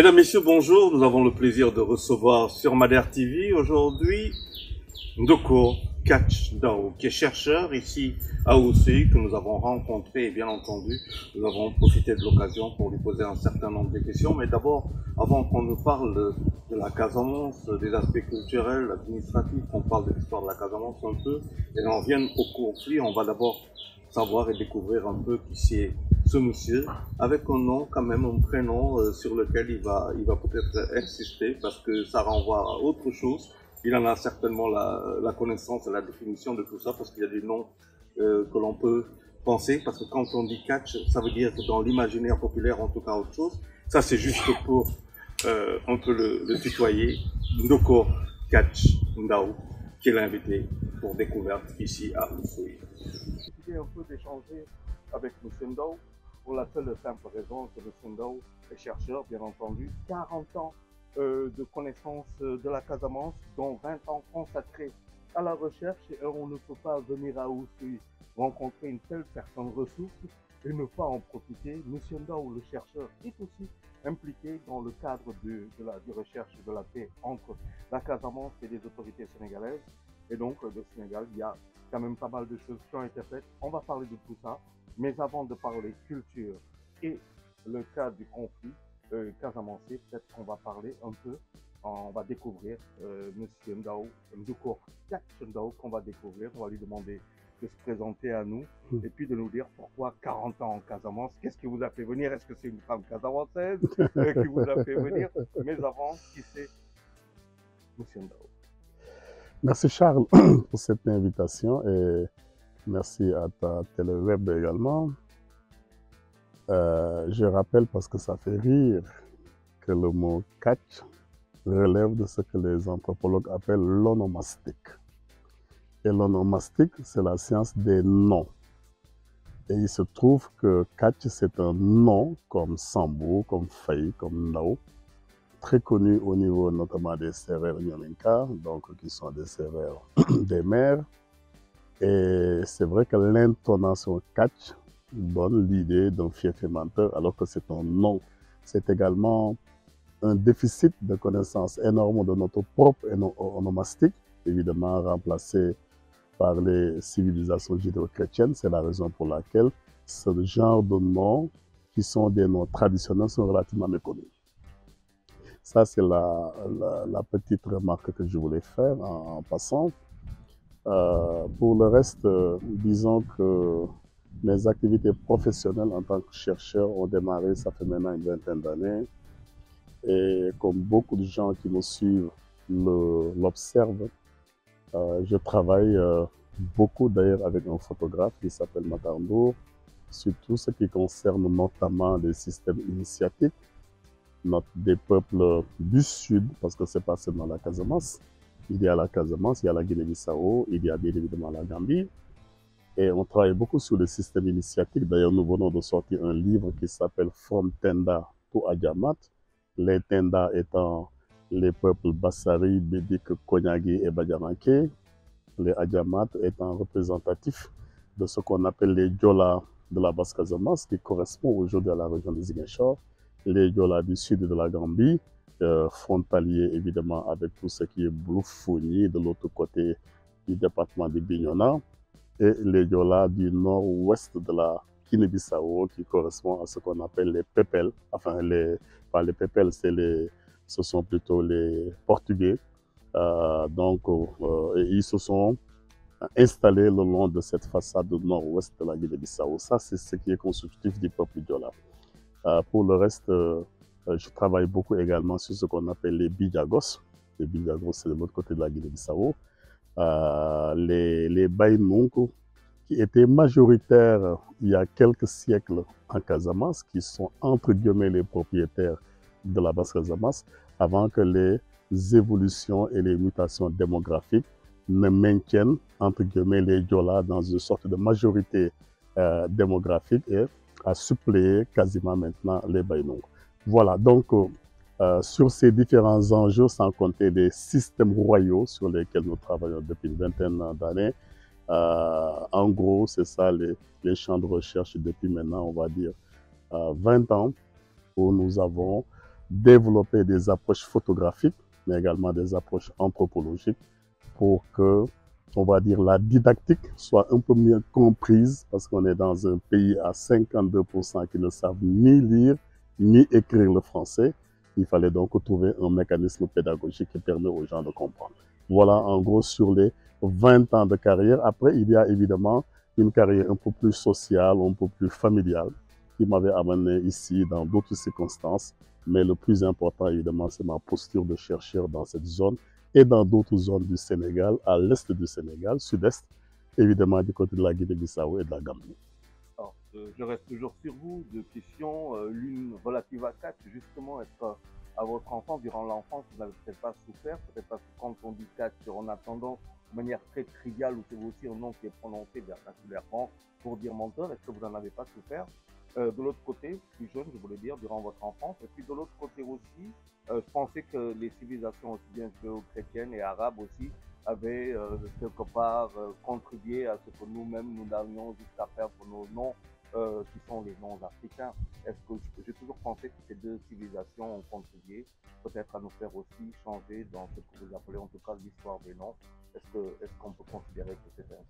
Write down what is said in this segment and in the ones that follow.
Mesdames, Messieurs, bonjour. Nous avons le plaisir de recevoir sur Madère TV aujourd'hui Ndoko Kachdao, qui est chercheur ici à Oussouye, que nous avons rencontré et bien entendu, nous avons profité de l'occasion pour lui poser un certain nombre de questions. Mais d'abord, avant qu'on nous parle de la Casamance, des aspects culturels, administratifs, qu'on parle de l'histoire de la Casamance un peu, et on vienne au conflit, on va d'abord savoir et découvrir un peu qui c'est ce monsieur, avec un nom quand même, un prénom sur lequel il va peut-être insister parce que ça renvoie à autre chose. Il en a certainement la connaissance et la définition de tout ça parce qu'il y a des noms que l'on peut penser, parce que quand on dit catch, ça veut dire que dans l'imaginaire populaire, en tout cas autre chose. Ça, c'est juste pour un peu le tutoyer. Ndoko Catch Ndao, qui est l'invité pour découverte ici à Oussouye. J'ai un peu d'échanger avec M. Ndao pour la seule et simple raison que M. Ndao est chercheur, bien entendu. 40 ans de connaissance de la Casamance, dont 20 ans consacrés à la recherche, et on ne peut pas venir à Oussouye rencontrer une telle personne ressource et ne pas en profiter. M. Ndao, le chercheur, est aussi impliqué dans le cadre de la recherche de la paix entre la Casamance et les autorités sénégalaises. Et donc, le Sénégal, il y a quand même pas mal de choses qui ont été faites. On va parler de tout ça. Mais avant de parler culture et le cas du conflit casamancé, peut-être qu'on va parler un peu, on va découvrir M. Ndao, Ndoko Ndao, qu'on va découvrir. On va lui demander de se présenter à nous et puis de nous dire pourquoi 40 ans en Casamance. Qu'est-ce qui vous a fait venir? Est-ce que c'est une femme casamançaise qui vous a fait venir? Mais avant, qui c'est M. Ndao? Merci Charles pour cette invitation et merci à ta téléweb également. Je rappelle parce que ça fait rire que le mot catch relève de ce que les anthropologues appellent l'onomastique. Et l'onomastique, c'est la science des noms. Et il se trouve que catch, c'est un nom comme Sambo, comme Faye, comme Ndao, très connu au niveau notamment des Sérères Nyominka, donc qui sont des Sérères des mers. Et c'est vrai que l'intonation catch donne l'idée d'un fief menteur alors que c'est un nom. C'est également un déficit de connaissances énorme de notre propre onomastique, évidemment remplacé par les civilisations judéo-chrétiennes. C'est la raison pour laquelle ce genre de noms, qui sont des noms traditionnels, sont relativement méconnus. Ça, c'est la petite remarque que je voulais faire en passant. Pour le reste, disons que mes activités professionnelles en tant que chercheur ont démarré, ça fait maintenant une vingtaine d'années. Et comme beaucoup de gens qui me suivent l'observent, je travaille beaucoup d'ailleurs avec un photographe qui s'appelle Matar Ndour, sur tout ce qui concerne notamment les systèmes initiatiques des peuples du Sud, parce que c'est pas seulement la Casamance. Il y a la Casamance, il y a la Guinée-Bissau, il y a bien évidemment la Gambie. Et on travaille beaucoup sur le système initiatique. D'ailleurs, nous venons de sortir un livre qui s'appelle From Tenda to Adjamat. Les Tenda étant les peuples Bassari, Bédik, Konyagi et Badiamanké. Les Adjamat étant représentatifs de ce qu'on appelle les Diola de la Basse-Casamance, qui correspond aujourd'hui à la région de Ziguinchor. Les Diola du sud de la Gambie, frontalier évidemment avec tout ce qui est Bloufouni de l'autre côté du département de Bignona, et les Diola du nord-ouest de la Guinée-Bissau qui correspond à ce qu'on appelle les Pépels. Enfin, pas les Pépels, ce sont plutôt les Portugais. Ils se sont installés le long de cette façade nord-ouest de la Guinée-Bissau. Ça, c'est ce qui est constitutif du peuple Diola. Pour le reste, je travaille beaucoup également sur ce qu'on appelle les Bidjagos. Les Bidjagos, c'est de l'autre côté de la Guinée-Bissau. Les Baïmounkou, qui étaient majoritaires il y a quelques siècles en Casamance, qui sont entre guillemets les propriétaires de la Basse-Casamance, avant que les évolutions et les mutations démographiques ne maintiennent entre guillemets les Diola dans une sorte de majorité démographique et à suppléer quasiment maintenant les Baïmounkou. Voilà, donc sur ces différents enjeux, sans compter les systèmes royaux sur lesquels nous travaillons depuis une vingtaine d'années, en gros, c'est ça les champs de recherche depuis maintenant, on va dire, 20 ans, où nous avons développer des approches photographiques, mais également des approches anthropologiques pour que, on va dire, la didactique soit un peu mieux comprise parce qu'on est dans un pays à 52% qui ne savent ni lire ni écrire le français. Il fallait donc trouver un mécanisme pédagogique qui permet aux gens de comprendre. Voilà en gros sur les 20 ans de carrière. Après, il y a évidemment une carrière un peu plus sociale, un peu plus familiale qui m'avait amené ici dans d'autres circonstances. Mais le plus important, évidemment, c'est ma posture de chercheur dans cette zone et dans d'autres zones du Sénégal, à l'est du Sénégal, sud-est, évidemment du côté de la Guinée-Bissau et de la Gambie. Alors, je reste toujours sur vous. Deux questions. L'une relative à Catch, justement, est-ce qu'à votre enfant, durant l'enfance, vous n'avez peut-être pas souffert? Peut-être parce que quand on dit Catch, on a tendance, de manière très triviale, ou c'est aussi un nom qui est prononcé vernaculairement pour dire menteur. Est-ce que vous n'en avez pas souffert? De l'autre côté, plus jeune, je voulais dire, durant votre enfance. Et puis de l'autre côté aussi, je pensais que les civilisations aussi bien judéo-chrétiennes et arabes aussi avaient quelque part contribué à ce que nous-mêmes nous avions jusqu'à faire pour nos noms qui sont les noms africains. Est-ce que j'ai toujours pensé que ces deux civilisations ont contribué peut-être à nous faire aussi changer dans ce que vous appelez en tout cas l'histoire des noms? Est-ce qu'on peut considérer que c'est ainsi?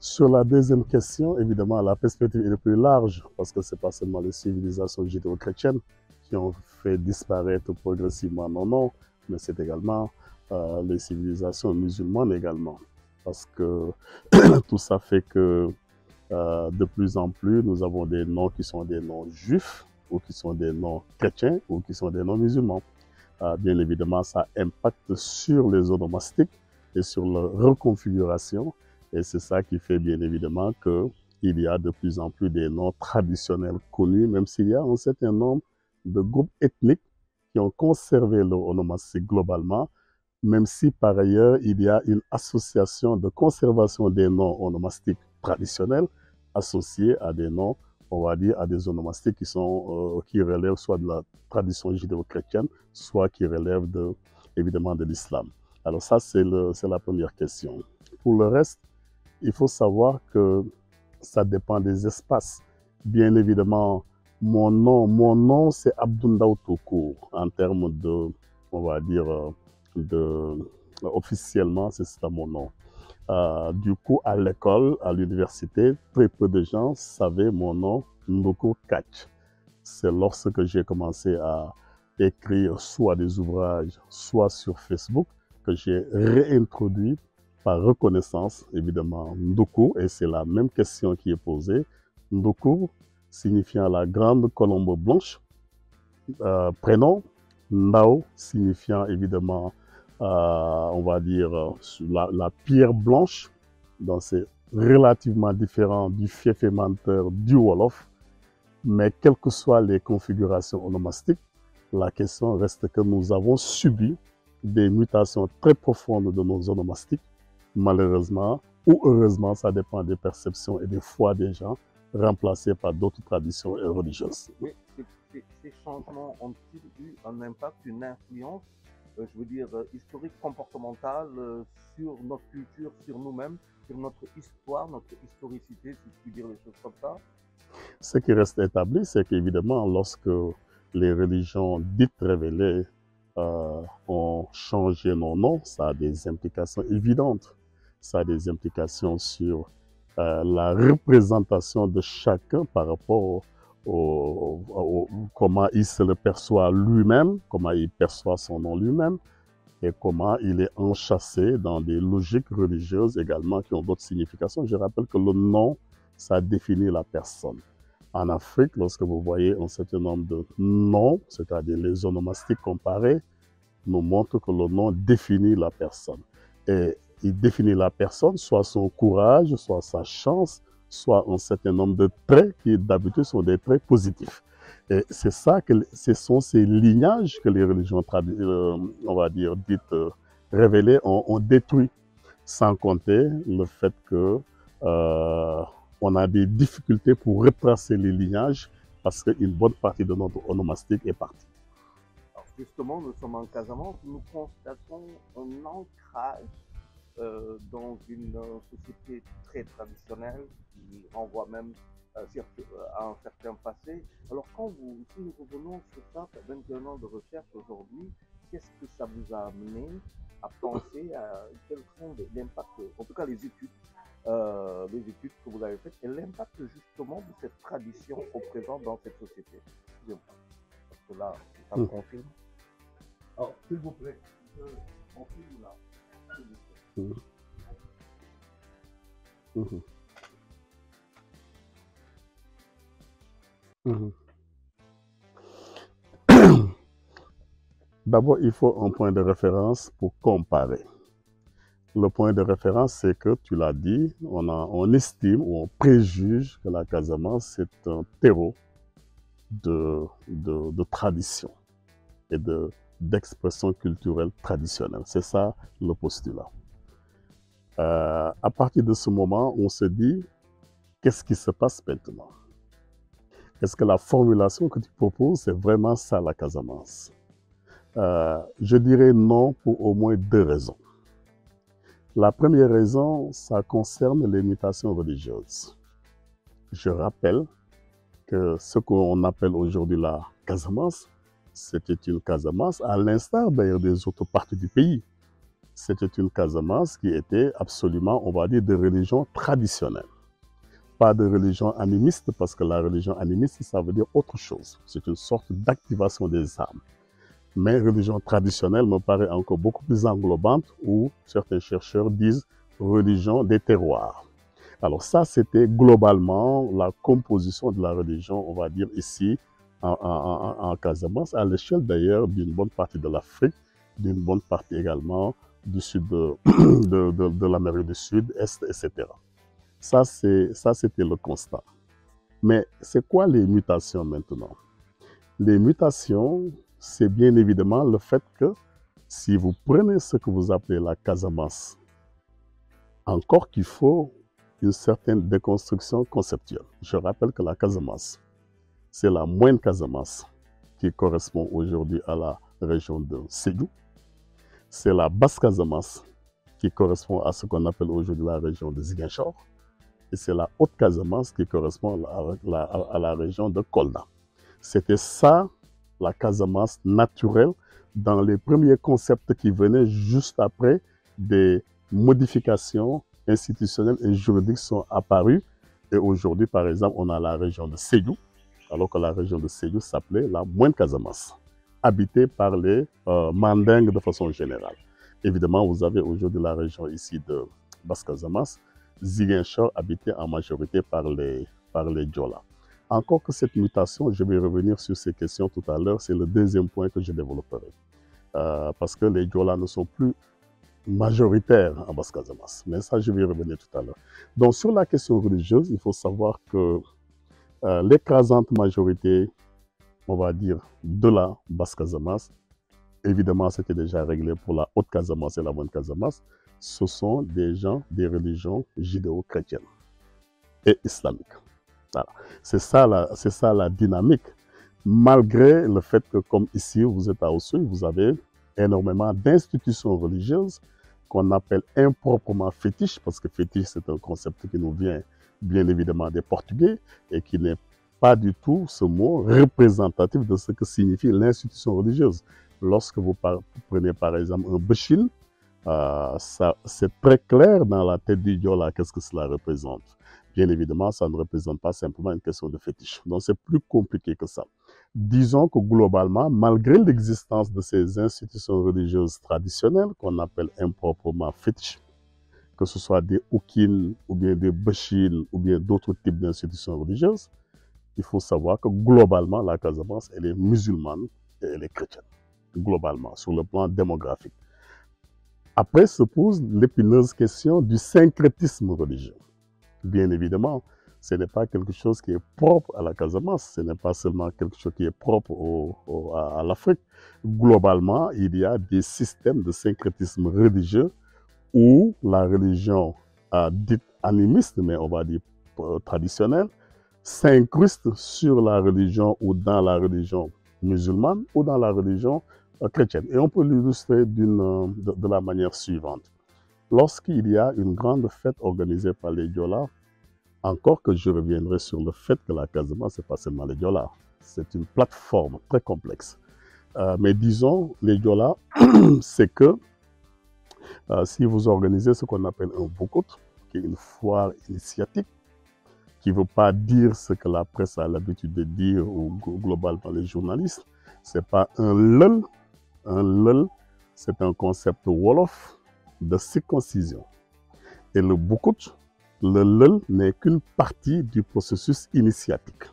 Sur la deuxième question, évidemment, la perspective est plus large parce que ce n'est pas seulement les civilisations judéo-chrétiennes qui ont fait disparaître progressivement nos noms, mais c'est également les civilisations musulmanes également. Parce que tout ça fait que de plus en plus, nous avons des noms qui sont des noms juifs, ou qui sont des noms chrétiens, ou qui sont des noms musulmans. Bien évidemment, ça impacte sur les onomastiques et sur leur reconfiguration. Et c'est ça qui fait bien évidemment qu'il y a de plus en plus des noms traditionnels connus, même s'il y a un certain nombre de groupes ethniques qui ont conservé leur onomastique globalement, même si par ailleurs il y a une association de conservation des noms onomastiques traditionnels associés à des noms, on va dire, à des onomastiques qui relèvent soit de la tradition judéo-chrétienne, soit qui relèvent évidemment de l'islam. Alors ça, c'est la première question. Pour le reste, il faut savoir que ça dépend des espaces. Bien évidemment, mon nom c'est Abdoundaou Toukour en termes de, on va dire, officiellement, c'est ça mon nom. Du coup, à l'école, à l'université, très peu de gens savaient mon nom, Ndoko Catch. C'est lorsque j'ai commencé à écrire soit des ouvrages, soit sur Facebook, que j'ai réintroduit par reconnaissance, évidemment, Ndoko, et c'est la même question qui est posée. Ndoko, signifiant la grande colombe blanche, prénom, Ndao, signifiant évidemment, on va dire, la pierre blanche, donc c'est relativement différent du fiefé menteur du Wolof, mais quelles que soient les configurations onomastiques, la question reste que nous avons subi des mutations très profondes de nos onomastiques, malheureusement ou heureusement, ça dépend des perceptions et des foi des gens, remplacés par d'autres traditions religieuses. Mais ces changements ont-ils eu un impact, une influence, je veux dire, historique, comportementale sur notre culture, sur nous-mêmes, sur notre histoire, notre historicité, si je puis dire les choses comme ça? Ce qui reste établi, c'est qu'évidemment, lorsque les religions dites révélées ont changé nos noms, ça a des implications évidentes. Ça a des implications sur la représentation de chacun par rapport comment il se le perçoit lui-même, comment il perçoit son nom lui-même, et comment il est enchâssé dans des logiques religieuses également qui ont d'autres significations. Je rappelle que le nom, ça définit la personne. En Afrique, lorsque vous voyez un certain nombre de noms, c'est-à-dire les onomastiques comparés, nous montrent que le nom définit la personne. Et il définit la personne, soit son courage, soit sa chance, soit un certain nombre de traits qui d'habitude sont des traits positifs. Et c'est ça que ce sont ces lignages que les religions, on va dire, dites révélées, ont détruit. Sans compter le fait que on a des difficultés pour retracer les lignages parce qu'une bonne partie de notre onomastique est partie. Alors justement, nous sommes en Casamance, nous constatons un ancrage dans une société très traditionnelle qui renvoie même à un certain passé. Alors si nous revenons sur ça, 21 ans de recherche aujourd'hui, qu'est-ce que ça vous a amené à penser à quels sont l'impact, en tout cas les études que vous avez faites et l'impact justement de cette tradition au présent dans cette société. Excusez-moi, parce que là, ça me confirme. Alors, s'il vous plaît, confirme là. D'abord, il faut un point de référence pour comparer. Le point de référence, c'est que, tu l'as dit, on estime ou on préjuge que la Casamance, c'est un terreau de tradition et d'expression culturelle traditionnelle. C'est ça le postulat. À partir de ce moment, on se dit, qu'est-ce qui se passe maintenant? Est-ce que la formulation que tu proposes, c'est vraiment ça la Casamance? Je dirais non pour au moins deux raisons. La première raison, ça concerne les mutations religieuses. Je rappelle que ce qu'on appelle aujourd'hui la Casamance, c'était une Casamance, à l'instar d'ailleurs des autres parties du pays. C'était une Casamance qui était absolument, on va dire, de religion traditionnelle. Pas de religion animiste, parce que la religion animiste, ça veut dire autre chose. C'est une sorte d'activation des âmes. Mais religion traditionnelle me paraît encore beaucoup plus englobante, où certains chercheurs disent religion des terroirs. Alors ça, c'était globalement la composition de la religion, on va dire ici, en Casamance, à l'échelle d'ailleurs d'une bonne partie de l'Afrique, d'une bonne partie également du sud de l'Amérique du Sud, Est, etc. Ça, c'était le constat. Mais c'est quoi les mutations maintenant? Les mutations, c'est bien évidemment le fait que si vous prenez ce que vous appelez la Casamance, encore qu'il faut une certaine déconstruction conceptuelle. Je rappelle que la Casamance, c'est la moindre Casamance qui correspond aujourd'hui à la région de Sédhiou. C'est la basse Casamance qui correspond à ce qu'on appelle aujourd'hui la région de Ziguinchor. Et c'est la haute Casamance qui correspond à la région de Kolda. C'était ça, la Casamance naturelle, dans les premiers concepts qui venaient juste après des modifications institutionnelles et juridiques sont apparues. Et aujourd'hui, par exemple, on a la région de Sédhiou, alors que la région de Sédhiou s'appelait la Moindre Casamance, habitée par les Mandingues de façon générale. Évidemment, vous avez aujourd'hui la région ici de Basse-Casamance, Ziguinchor, habité en majorité par les Diola. Encore que cette mutation, je vais revenir sur ces questions tout à l'heure, c'est le deuxième point que je développerai. Parce que les Diola ne sont plus majoritaires en Basse-Casamance. Mais ça, je vais y revenir tout à l'heure. Donc, sur la question religieuse, il faut savoir que l'écrasante majorité, on va dire, de la Basse-Casamance, évidemment, c'était déjà réglé pour la Haute-Casamance et la Moindre-Casamance, ce sont des gens des religions judéo-chrétiennes et islamiques. Voilà. C'est ça la dynamique. Malgré le fait que, comme ici, vous êtes à Oussouye, vous avez énormément d'institutions religieuses qu'on appelle improprement fétiches, parce que fétiche, c'est un concept qui nous vient bien évidemment des Portugais et qui n'est pas du tout ce mot représentatif de ce que signifie l'institution religieuse. Lorsque vous prenez par exemple un Béchil, c'est très clair dans la tête du Diola qu'est-ce que cela représente. Bien évidemment, ça ne représente pas simplement une question de fétiche. Donc c'est plus compliqué que ça. Disons que globalement, malgré l'existence de ces institutions religieuses traditionnelles qu'on appelle improprement fétiches, que ce soit des Oukines ou bien des Béchil ou bien d'autres types d'institutions religieuses, il faut savoir que globalement, la Casamance, elle est musulmane et elle est chrétienne, globalement, sur le plan démographique. Après se pose l'épineuse question du syncrétisme religieux. Bien évidemment, ce n'est pas quelque chose qui est propre à la Casamance, ce n'est pas seulement quelque chose qui est propre à l'Afrique. Globalement, il y a des systèmes de syncrétisme religieux où la religion dite animiste, mais on va dire traditionnelle, s'incruste sur la religion ou dans la religion musulmane ou dans la religion chrétienne. Et on peut l'illustrer de la manière suivante. Lorsqu'il y a une grande fête organisée par les Diola, Encore que je reviendrai sur le fait que la Casamance, ce n'est pas seulement les Diola. C'est une plateforme très complexe. Mais disons, les Diola, c'est que si vous organisez ce qu'on appelle un Boukout, qui est une foire initiatique, qui ne veut pas dire ce que la presse a l'habitude de dire, ou globalement les journalistes, ce n'est pas un lul. Un lul, c'est un concept Wolof de circoncision. Et le Boukout, le lul n'est qu'une partie du processus initiatique.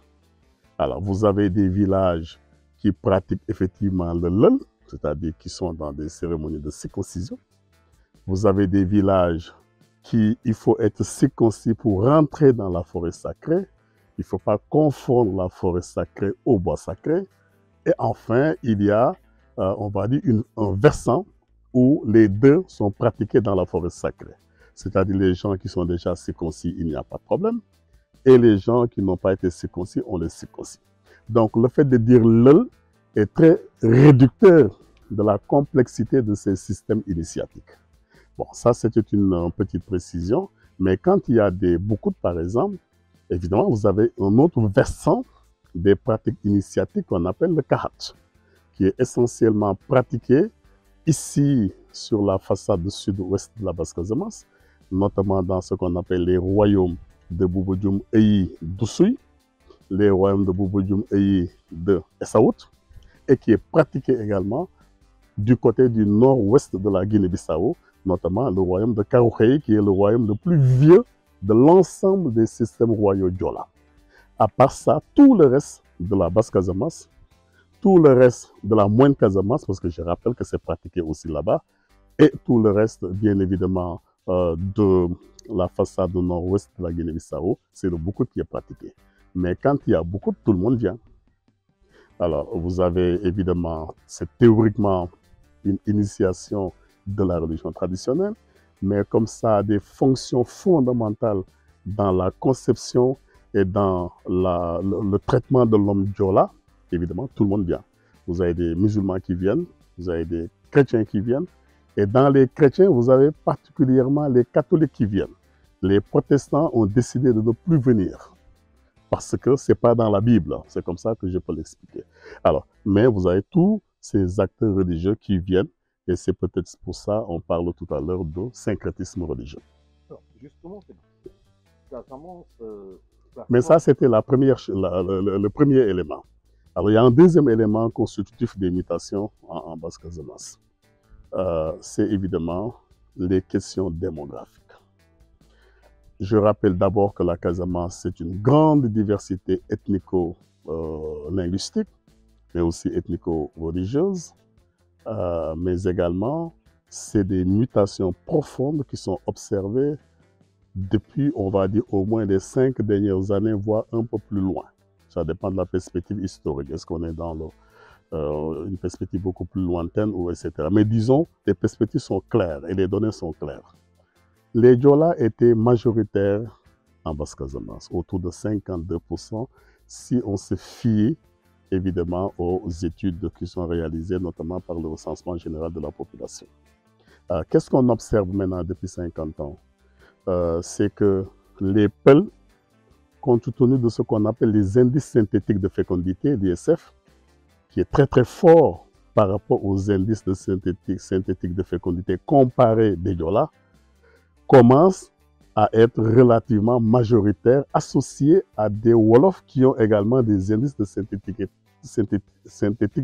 Alors, vous avez des villages qui pratiquent effectivement le lul, c'est-à-dire qui sont dans des cérémonies de circoncision. Vous avez des villages qui, il faut être circoncis pour rentrer dans la forêt sacrée. Il ne faut pas confondre la forêt sacrée au bois sacré. Et enfin, il y a, on va dire, un versant où les deux sont pratiqués dans la forêt sacrée. C'est-à-dire les gens qui sont déjà circoncis, il n'y a pas de problème. Et les gens qui n'ont pas été circoncis, on les circoncis. Donc le fait de dire lul est très réducteur de la complexité de ces systèmes initiatiques. Bon, ça c'était une petite précision, mais quand il y a des Boukout par exemple, évidemment vous avez un autre versant des pratiques initiatiques qu'on appelle le Kahat, qui est essentiellement pratiqué ici sur la façade sud-ouest de la Basse-Casamance, notamment dans ce qu'on appelle les royaumes de Boubou-Dioum Eyi d'Oussoui, les royaumes de Boubou-Dioum Eyi de Essaout, et qui est pratiqué également du côté du nord-ouest de la Guinée-Bissau, notamment le royaume de Karoukhey, qui est le royaume le plus vieux de l'ensemble des systèmes royaux Diola. À part ça, tout le reste de la Basse-Casamance, tout le reste de la Moindre Casamance, parce que je rappelle que c'est pratiqué aussi là-bas, et tout le reste, bien évidemment, de la façade nord-ouest de la Guinée-Bissau, c'est le Boukout qui est pratiqué. Mais quand il y a Boukout, tout le monde vient. Alors, vous avez évidemment, c'est théoriquement une initiation de la religion traditionnelle, mais comme ça a des fonctions fondamentales dans la conception et dans le traitement de l'homme Diola, évidemment, tout le monde vient. Vous avez des musulmans qui viennent, vous avez des chrétiens qui viennent, et dans les chrétiens, vous avez particulièrement les catholiques qui viennent. Les protestants ont décidé de ne plus venir, parce que ce n'est pas dans la Bible, c'est comme ça que je peux l'expliquer. Alors, mais vous avez tous ces acteurs religieux qui viennent, et c'est peut-être pour ça qu'on parle tout à l'heure de syncrétisme religieux. Alors, justement, mais ça, c'était le premier élément. Alors, il y a un deuxième élément constitutif des mutations en Basse-Casamance. C'est évidemment les questions démographiques. Je rappelle d'abord que la Casamance, c'est une grande diversité ethnico-linguistique, mais aussi ethnico-religieuse, mais également, c'est des mutations profondes qui sont observées depuis, on va dire, au moins les 5 dernières années, voire un peu plus loin. Ça dépend de la perspective historique. Est-ce qu'on est dans une perspective beaucoup plus lointaine, ou etc. Mais disons, les perspectives sont claires et les données sont claires. Les Diola étaient majoritaires en Basse-Casamance, autour de 52%, si on se fie évidemment aux études qui sont réalisées, notamment par le recensement général de la population. Qu'est-ce qu'on observe maintenant depuis 50 ans? C'est que les Peuls, compte tenu de ce qu'on appelle les indices synthétiques de fécondité, l'ISF, qui est très très fort par rapport aux indices de synthétiques de fécondité comparés des Diola, commencent à être relativement majoritaires, associés à des Wolofs qui ont également des indices de synthétique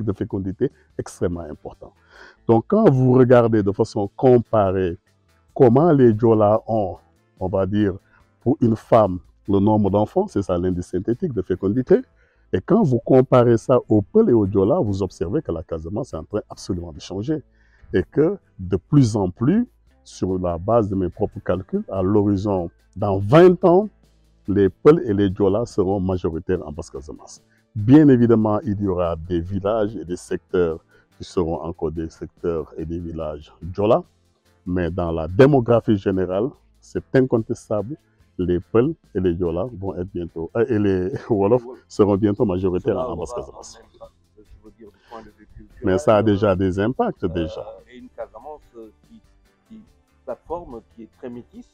de fécondité extrêmement importants. Donc quand vous regardez de façon comparée comment les Diola ont, on va dire, pour une femme, le nombre d'enfants, c'est ça l'indice synthétique de fécondité, et quand vous comparez ça aux Peuls et aux Diola, vous observez que la Casamance est en train absolument de changer, et que de plus en plus, sur la base de mes propres calculs, à l'horizon, dans 20 ans, les Peuls et les Diola seront majoritaires en Basse-Casamance. Bien évidemment, il y aura des villages et des secteurs qui seront encore des secteurs et des villages Diola, mais dans la démographie générale, c'est incontestable, les Peuls et les Diola vont être bientôt, et les Wolofs seront bientôt majoritaires en Basse-Casamance. Mais ça a déjà des impacts, déjà. Et une Casamance plateforme qui est très métisse,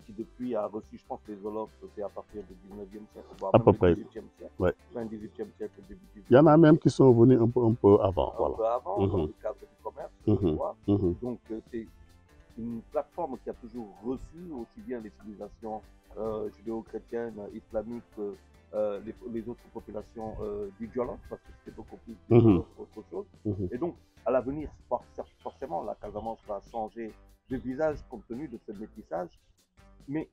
qui depuis a reçu, je pense, les Wolofs, c'est à partir du 19e siècle, voire À même peu du près. 18e siècle, Ouais. fin 18e siècle, début 19e Il y en a même siècle. qui sont venus un peu avant. Un Voilà. peu avant, dans le cadre du commerce, je crois. Donc, c'est une plateforme qui a toujours reçu aussi bien les civilisations judéo-chrétiennes, islamiques, les autres populations du Diola, parce que c'était beaucoup plus autre chose. Et donc, à l'avenir, forcément, la Casamance va changer de visage compte tenu de ce métissage. Mais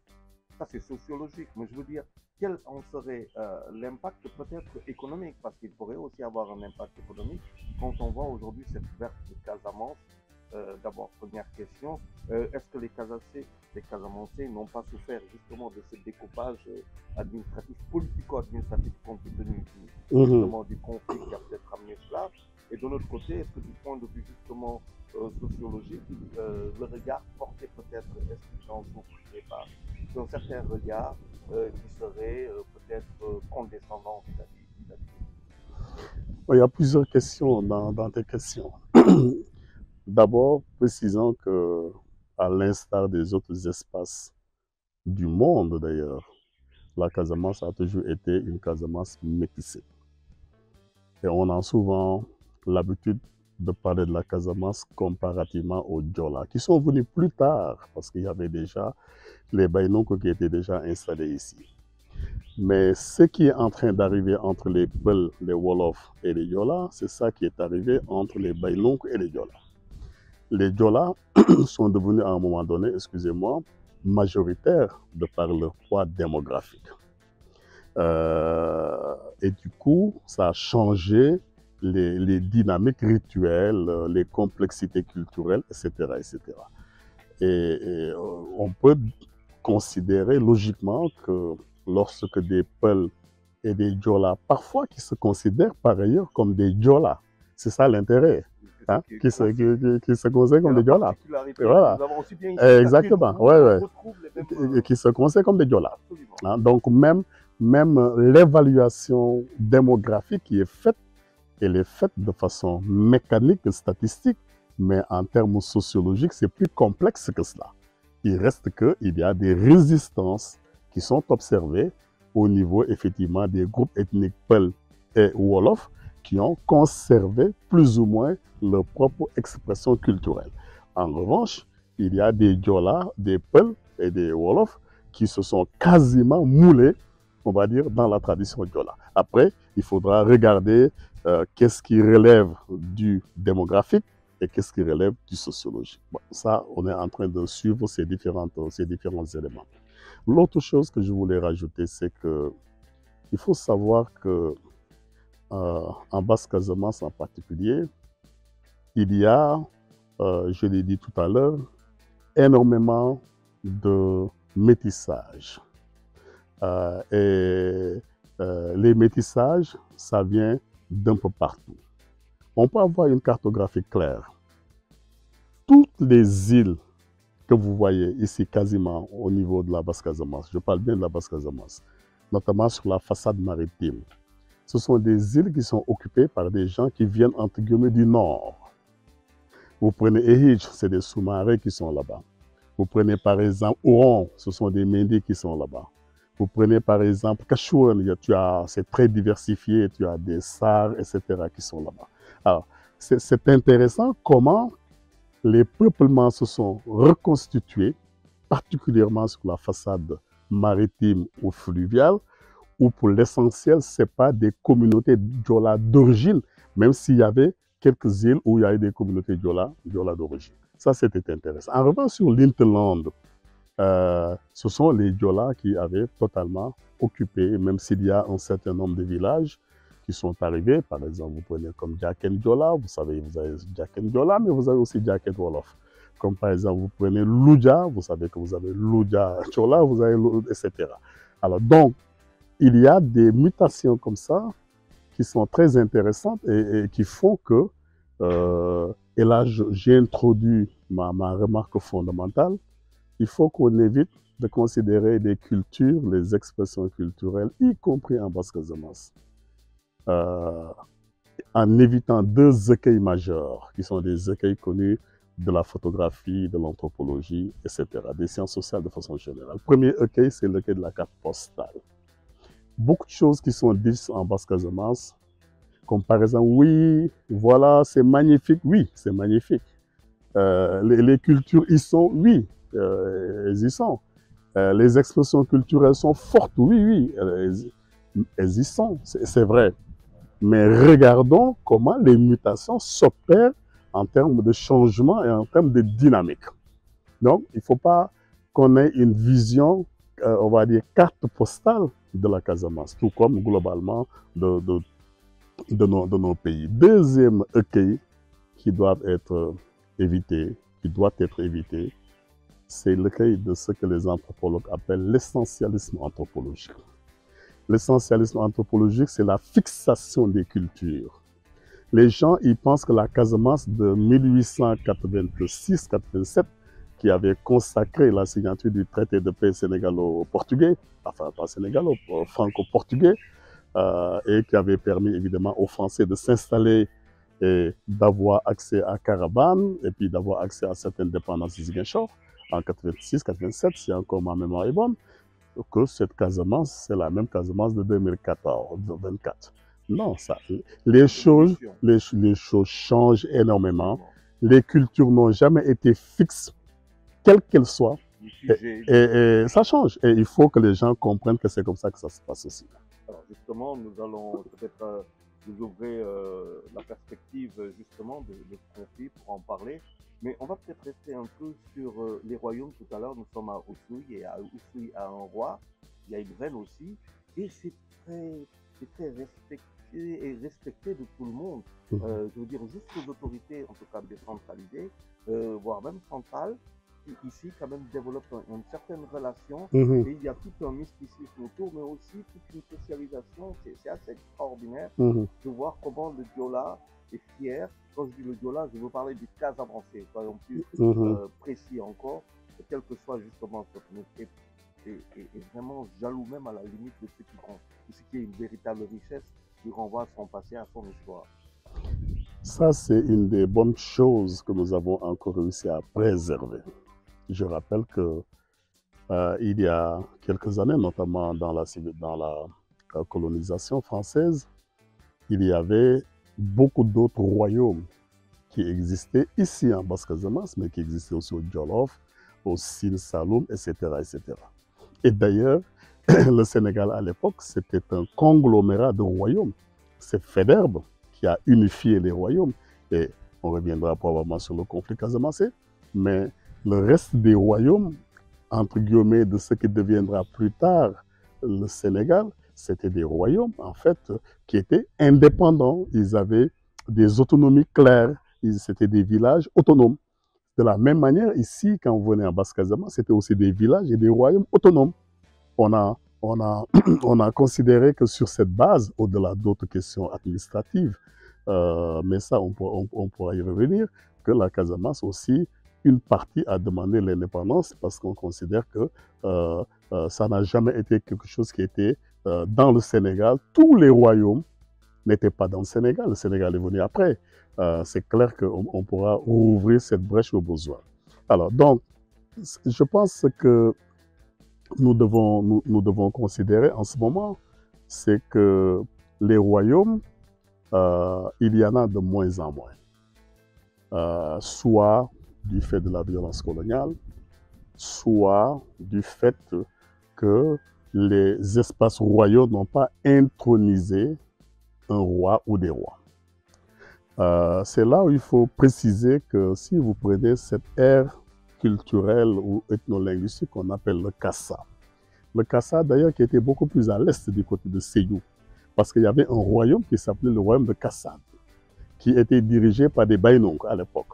ça, c'est sociologique. Mais je veux dire, quel en serait l'impact peut-être économique? Parce qu'il pourrait aussi avoir un impact économique quand on voit aujourd'hui cette verte de Casamance. D'abord, première question, est-ce que les Casamancés n'ont pas souffert justement de ce découpage administratif, politico-administratif compte tenu justement du conflit qui a peut-être amené cela? Et de l'autre côté, est-ce que du point de vue justement sociologique, le regard porté peut-être, est-ce qu'ils n'en souffriraient pas d'un certain regard qui serait peut-être condescendant vis-à-vis? Il y a plusieurs questions dans tes questions. D'abord, précisons que, à l'instar des autres espaces du monde d'ailleurs, la Casamance a toujours été une Casamance métissée. Et on a souvent l'habitude de parler de la Casamance comparativement aux Diola, qui sont venus plus tard, parce qu'il y avait déjà les Baïnoukou qui étaient déjà installés ici. Mais ce qui est en train d'arriver entre les Peuls, les Wolofs et les Diola, c'est ça qui est arrivé entre les Baïnoukou et les Diola. Les Diola sont devenus à un moment donné, excusez-moi, majoritaires de par leur poids démographique. Et du coup, ça a changé les dynamiques rituelles, les complexités culturelles, etc. etc. Et on peut considérer logiquement que lorsque des Peuls et des Diola, parfois qui se considèrent par ailleurs comme des Diola, c'est ça l'intérêt. Hein, qui se considèrent comme des Diola. Voilà. Exactement. Et qui se considèrent comme des Diola. Hein, donc même l'évaluation démographique qui est faite, elle est faite de façon mécanique, statistique, mais en termes sociologiques, c'est plus complexe que cela. Il reste qu'il y a des résistances qui sont observées au niveau effectivement des groupes ethniques Peul et Wolof qui ont conservé plus ou moins leur propre expression culturelle. En revanche, il y a des Diola, des Peul et des Wolof qui se sont quasiment moulés, on va dire, dans la tradition Diola. Après, il faudra regarder qu'est-ce qui relève du démographique et qu'est-ce qui relève du sociologique. Bon, ça, on est en train de suivre ces différents éléments. L'autre chose que je voulais rajouter, c'est qu'il faut savoir que en Basse-Casamance en particulier, il y a, je l'ai dit tout à l'heure, énormément de métissage. Les métissages, ça vient d'un peu partout. On peut avoir une cartographie claire. Toutes les îles que vous voyez ici quasiment au niveau de la Basse-Casamance, je parle bien de la Basse-Casamance, notamment sur la façade maritime, ce sont des îles qui sont occupées par des gens qui viennent entre guillemets du nord. Vous prenez Ehij, c'est des sous-marins qui sont là-bas. Vous prenez par exemple Oron, ce sont des Médis qui sont là-bas. Vous prenez par exemple Kachouan, c'est très diversifié, tu as des Sars, etc. qui sont là-bas. Alors, c'est intéressant comment les peuplements se sont reconstitués, particulièrement sur la façade maritime ou fluviale, où pour l'essentiel, ce n'est pas des communautés Diola d'origine, même s'il y avait quelques îles où il y a eu des communautés Diola d'origine. Ça, c'était intéressant. En revanche, sur l'Hinterland, ce sont les Diola qui avaient totalement occupé, même s'il y a un certain nombre de villages qui sont arrivés. Par exemple, vous prenez comme Djaken Diola, vous savez, vous avez Djaken Diola, mais vous avez aussi Djaken Wolof. Comme par exemple, vous prenez Loudja, vous savez que vous avez Loudja Diola, vous avez etc. Alors donc, il y a des mutations comme ça qui sont très intéressantes et qui font que, et là j'ai introduit ma remarque fondamentale, il faut qu'on évite de considérer les cultures, les expressions culturelles, y compris en Basse-Casamance, en évitant deux écueils majeurs, qui sont des écueils connus de la photographie, de l'anthropologie, etc., des sciences sociales de façon générale. Premier écueil, c'est l'écueil de la carte postale. Beaucoup de choses qui sont dites en Basse-Casamance, comme par exemple, oui, voilà, c'est magnifique, oui, c'est magnifique. Les cultures y sont, oui, elles y sont. Les expressions culturelles sont fortes, oui, oui, elles y sont, c'est vrai. Mais regardons comment les mutations s'opèrent en termes de changement et en termes de dynamique. Donc, il ne faut pas qu'on ait une vision, on va dire, carte postale de la Casamance, tout comme globalement de nos pays. Deuxième écueil qui doit être évité, c'est l'écueil de ce que les anthropologues appellent l'essentialisme anthropologique. L'essentialisme anthropologique, c'est la fixation des cultures. Les gens, ils pensent que la Casamance de 1886-87, qui avait consacré la signature du traité de paix sénégalo-portugais, enfin pas sénégalo, franco-portugais, et qui avait permis évidemment aux Français de s'installer et d'avoir accès à Caravane, et puis d'avoir accès à certaines dépendances de Ziguinchor, en 86-87, si encore ma mémoire est bonne, que cette Casamance, c'est la même Casamance de 2014-24. Non, les choses changent énormément. Les cultures n'ont jamais été fixes, quelles qu'elles soient. Et ça change. Et il faut que les gens comprennent que c'est comme ça que ça se passe aussi. Alors justement, nous allons peut-être vous ouvrir la perspective justement de ce conflit pour en parler. Mais on va peut-être rester un peu sur les royaumes. Tout à l'heure, nous sommes à Oussouye, et à Oussouye a un roi, il y a une reine aussi, et c'est très respecté de tout le monde. Je veux dire, jusqu'aux autorités, en tout cas décentralisées, voire même centrales, qui ici quand même développent une certaine relation, et il y a tout un mysticisme autour, mais aussi toute une socialisation. C'est assez extraordinaire de voir comment le Diola est fier. Quand je dis le Diola, je veux parler du Casamançais, soyons plus précis encore, quel que soit justement ce métier, est vraiment jaloux même à la limite de ce qui est une véritable richesse, qui renvoie à son passé, à son histoire. Ça, c'est une des bonnes choses que nous avons encore réussi à préserver. Je rappelle que il y a quelques années, notamment dans la colonisation française, il y avait beaucoup d'autres royaumes qui existaient ici en Basse-Casamance, mais qui existaient aussi au Djolof, au Sine Saloum, etc., etc. Et d'ailleurs, le Sénégal à l'époque, c'était un conglomérat de royaumes. C'est Faidherbe qui a unifié les royaumes. Et on reviendra probablement sur le conflit casamancé, mais le reste des royaumes, entre guillemets, de ce qui deviendra plus tard le Sénégal, c'était des royaumes, en fait, qui étaient indépendants. Ils avaient des autonomies claires. C'était des villages autonomes. De la même manière, ici, quand vous venez en Basse-Casamance, c'était aussi des villages et des royaumes autonomes. On a considéré que sur cette base, au-delà d'autres questions administratives, mais ça, on pourra y revenir, que la Casamance aussi, une partie a demandé l'indépendance parce qu'on considère que ça n'a jamais été quelque chose qui était dans le Sénégal. Tous les royaumes n'étaient pas dans le Sénégal est venu après. C'est clair qu'on pourra rouvrir cette brèche au besoin. Alors, donc, je pense que nous devons considérer en ce moment, c'est que les royaumes, il y en a de moins en moins. Soit du fait de la violence coloniale, soit du fait que les espaces royaux n'ont pas intronisé un roi ou des rois. C'est là où il faut préciser que si vous prenez cette ère culturelle ou ethno-linguistique qu'on appelle le Kassa. Le Kassa d'ailleurs qui était beaucoup plus à l'est du côté de Séyou, parce qu'il y avait un royaume qui s'appelait le royaume de Kassad, qui était dirigé par des Baïnong à l'époque.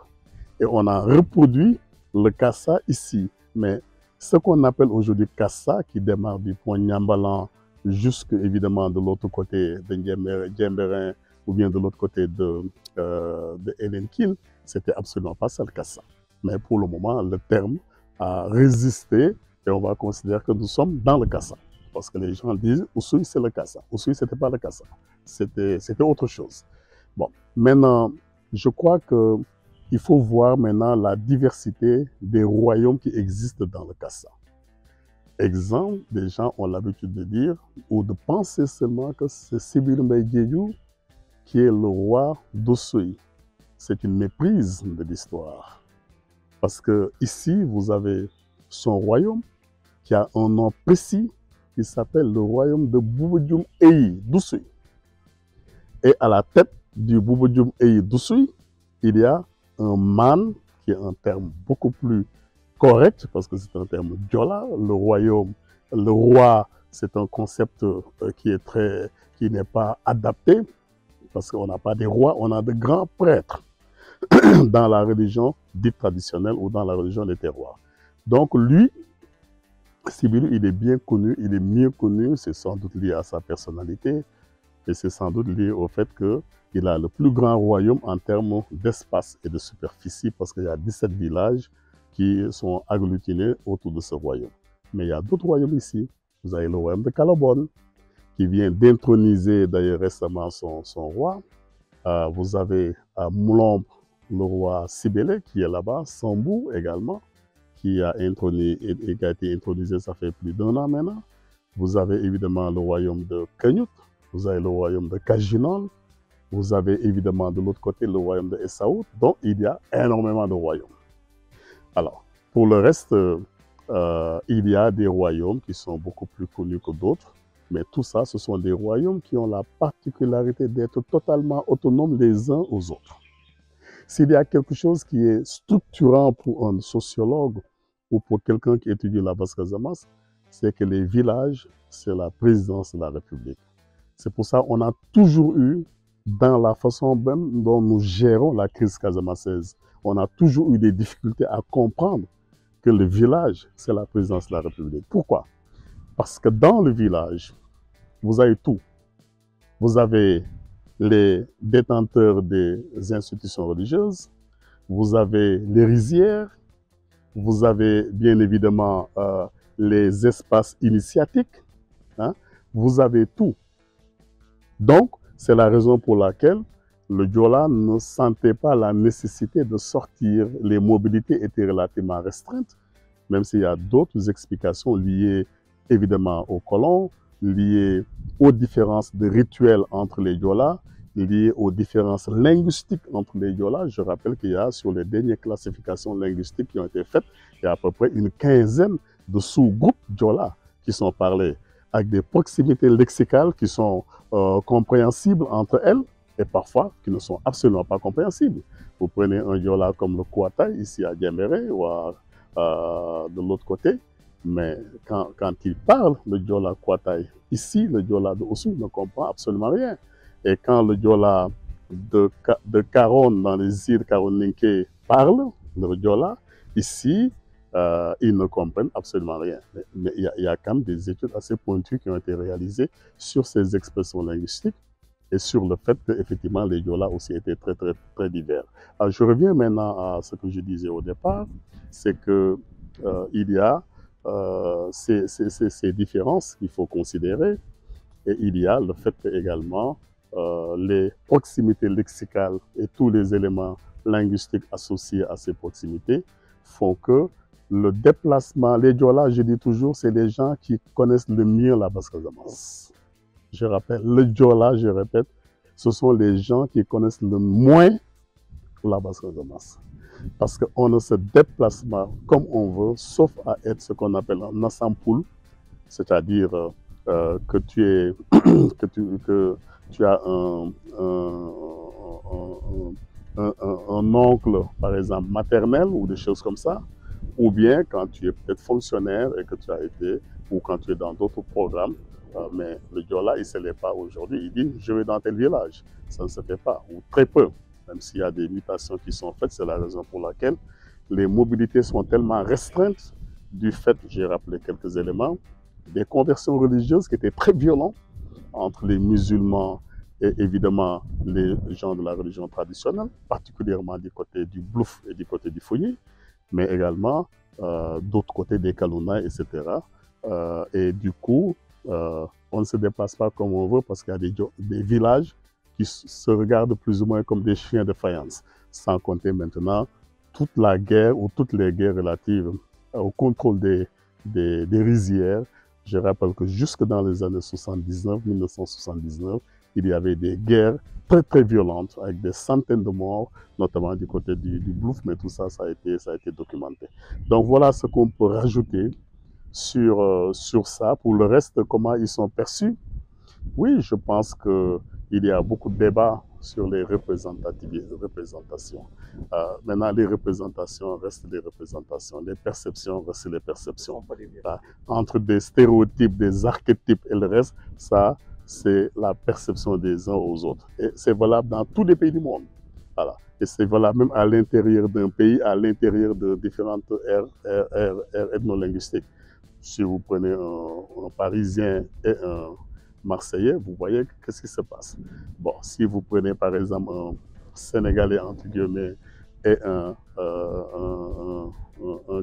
Et on a reproduit le Kassa ici. Mais ce qu'on appelle aujourd'hui Kassa, qui démarre du point Nyambalan jusque évidemment de l'autre côté de Djemberin ou bien de l'autre côté de Elenkin, c'était absolument pas ça le Kassa. Mais pour le moment, le terme a résisté et on va considérer que nous sommes dans le Kassa. Parce que les gens disent Oussouye c'est le Kassa. Oussouye c'était pas le Kassa. C'était autre chose. Bon, maintenant, je crois que il faut voir maintenant la diversité des royaumes qui existent dans le Kassa. Exemple, des gens ont l'habitude de dire ou de penser seulement que c'est Sibiri Mbaye Diédhiou qui est le roi d'Oussouye. C'est une méprise de l'histoire. Parce que ici, vous avez son royaume qui a un nom précis qui s'appelle le royaume de Boubou Dioum Eyi d'Oussouye. Et à la tête du Boubou Dioum Eyi d'Oussouye, il y a un man, qui est un terme beaucoup plus correct, parce que c'est un terme diola. Le royaume, le roi, c'est un concept qui n'est pas adapté, parce qu'on n'a pas des rois, on a de grands prêtres dans la religion dite traditionnelle ou dans la religion des terroirs. Donc lui, Sibiri, il est bien connu, il est mieux connu, c'est sans doute lié à sa personnalité, et c'est sans doute lié au fait qu'il a le plus grand royaume en termes d'espace et de superficie, parce qu'il y a 17 villages qui sont agglutinés autour de ce royaume. Mais il y a d'autres royaumes ici. Vous avez le royaume de Kalabone, qui vient d'introniser d'ailleurs récemment son roi. Vous avez à Moulombe le roi Sibélé qui est là-bas, Sambou également, qui a été intronisé, ça fait plus d'1 an maintenant. Vous avez évidemment le royaume de Kagnout, vous avez le royaume de Kajinol, vous avez évidemment de l'autre côté le royaume de Essaout, donc il y a énormément de royaumes. Alors, pour le reste, il y a des royaumes qui sont beaucoup plus connus que d'autres, mais tout ça, ce sont des royaumes qui ont la particularité d'être totalement autonomes les uns aux autres. S'il y a quelque chose qui est structurant pour un sociologue ou pour quelqu'un qui étudie la Basse-Casamance, c'est que les villages, c'est la présidence de la République. C'est pour ça qu'on a toujours eu, dans la façon même dont nous gérons la crise casamançaise, on a toujours eu des difficultés à comprendre que le village, c'est la présidence de la République. Pourquoi? Parce que dans le village, vous avez tout. Vous avez les détenteurs des institutions religieuses, vous avez les rizières, vous avez bien évidemment les espaces initiatiques, hein? Vous avez tout. Donc, c'est la raison pour laquelle le Diola ne sentait pas la nécessité de sortir. Les mobilités étaient relativement restreintes, même s'il y a d'autres explications liées évidemment aux colons, liées aux différences de rituels entre les Diola, liées aux différences linguistiques entre les Diola. Je rappelle qu'il y a, sur les dernières classifications linguistiques qui ont été faites, il y a à peu près une quinzaine de sous-groupes Diola qui sont parlés, avec des proximités lexicales qui sont compréhensibles entre elles, et parfois qui ne sont absolument pas compréhensibles. Vous prenez un Diola comme le Kouataï, ici à Diembéré, ou de l'autre côté, mais quand il parle, le Diola Kouataï, ici, le Diola de Oussouye ne comprend absolument rien. Et quand le Diola de Caron, dans les îles Carolinke, parle, le Diola, ici, ils ne comprennent absolument rien. Mais il y a quand même des études assez pointues qui ont été réalisées sur ces expressions linguistiques et sur le fait qu'effectivement les Diola aussi étaient très, très, très divers. Alors, je reviens maintenant à ce que je disais au départ, c'est qu'il y a ces différences qu'il faut considérer, et il y a le fait que également les proximités lexicales et tous les éléments linguistiques associés à ces proximités font que le déplacement, les Diola, je dis toujours, c'est les gens qui connaissent le mieux la Basse-Casamance. Je rappelle, le Diola, je répète, ce sont les gens qui connaissent le moins la Basse-Casamance. Parce qu'on a ce déplacement comme on veut, sauf à être ce qu'on appelle un ensemble, c'est-à-dire que tu as un oncle, par exemple, maternel ou des choses comme ça, ou bien quand tu es peut-être fonctionnaire et que tu as été, ou quand tu es dans d'autres programmes, mais le Diola, il ne se l'est pas aujourd'hui, il dit « je vais dans tel village ». Ça ne se fait pas, ou très peu. Même s'il y a des mutations qui sont faites, c'est la raison pour laquelle les mobilités sont tellement restreintes du fait, j'ai rappelé quelques éléments, des conversions religieuses qui étaient très violentes entre les musulmans et évidemment les gens de la religion traditionnelle, particulièrement du côté du Blouf et du côté du Fouilly, mais également d'autres côtés des Kaluna, etc. Et du coup, on ne se déplace pas comme on veut parce qu'il y a des villages qui se regardent plus ou moins comme des chiens de faïence. sans compter maintenant toute la guerre ou toutes les guerres relatives au contrôle des rizières. Je rappelle que jusque dans les années 79, 1979, il y avait des guerres très très violentes avec des centaines de morts, notamment du côté du Blouf, mais tout ça, ça a été documenté. Donc voilà ce qu'on peut rajouter sur ça. Pour le reste, comment ils sont perçus? Oui, je pense qu'il y a beaucoup de débats sur les représentations. Maintenant, les représentations restent des représentations, les perceptions restent les perceptions. Entre des stéréotypes, des archétypes et le reste, ça, c'est la perception des uns aux autres. Et c'est valable dans tous les pays du monde. Voilà. Et c'est valable même à l'intérieur d'un pays, à l'intérieur de différentes aires ethno-linguistiques. Si vous prenez un Parisien et un Marseillais, vous voyez qu'est-ce qui se passe. Bon, si vous prenez par exemple un Sénégalais entre guillemets et un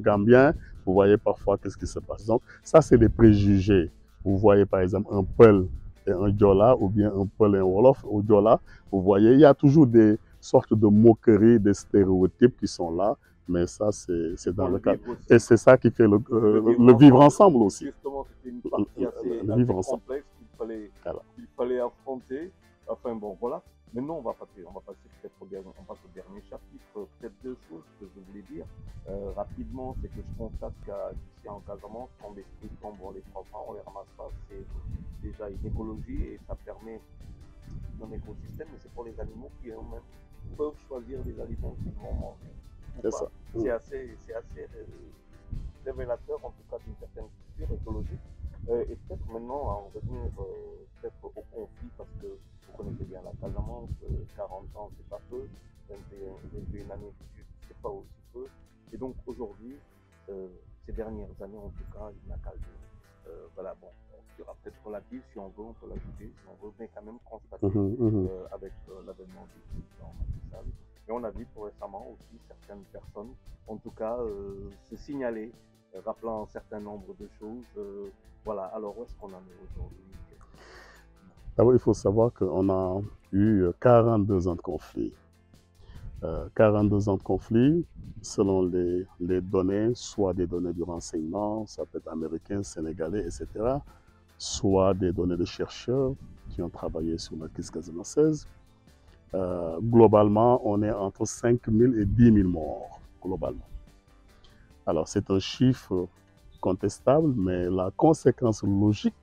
Gambien, vous voyez parfois qu'est-ce qui se passe. Donc ça, c'est des préjugés. Vous voyez par exemple un Peul et un Diola, ou bien un Peul et un Wolof au Diola, vous voyez, il y a toujours des sortes de moqueries, des stéréotypes qui sont là. Mais ça, c'est dans le cadre. Et c'est ça qui fait le vivre ensemble aussi. Justement, c'était une partie assez complexe qu'il fallait affronter. Enfin bon, voilà. Maintenant, on va passer peut-être au dernier chapitre. Peut-être deux choses que je voulais dire rapidement, c'est que je constate qu'ici en Casamance, quand les fruits tombent, on les prend pas, on les ramasse pas. C'est déjà une écologie et ça permet un écosystème, mais c'est pour les animaux qui eux-mêmes peuvent choisir les aliments qu'ils vont manger. C'est ça. C'est assez révélateur en tout cas d'une certaine culture écologique. Et peut-être maintenant à en revenir peut-être au conflit, parce que vous connaissez bien la Casamance, 40 ans c'est pas peu, 21 années d'études c'est pas aussi peu. Et donc aujourd'hui, ces dernières années en tout cas, il n'a qu'à voilà, bon, il y aura peut-être relatif si on veut, on peut l'ajouter, si on veut, mais quand même constater avec l'avènement du président Macky Sall. Et on a vu tout récemment aussi certaines personnes, en tout cas, se signaler, rappelant un certain nombre de choses. Voilà, alors où est-ce qu'on en est aujourd'hui? D'abord, il faut savoir qu'on a eu 42 ans de conflit. 42 ans de conflit, selon les données, soit des données du renseignement, ça peut être américain, sénégalais, etc., soit des données de chercheurs qui ont travaillé sur la crise casamançaise. Globalement, on est entre 5 000 et 10 000 morts, globalement. Alors, c'est un chiffre contestable, mais la conséquence logique,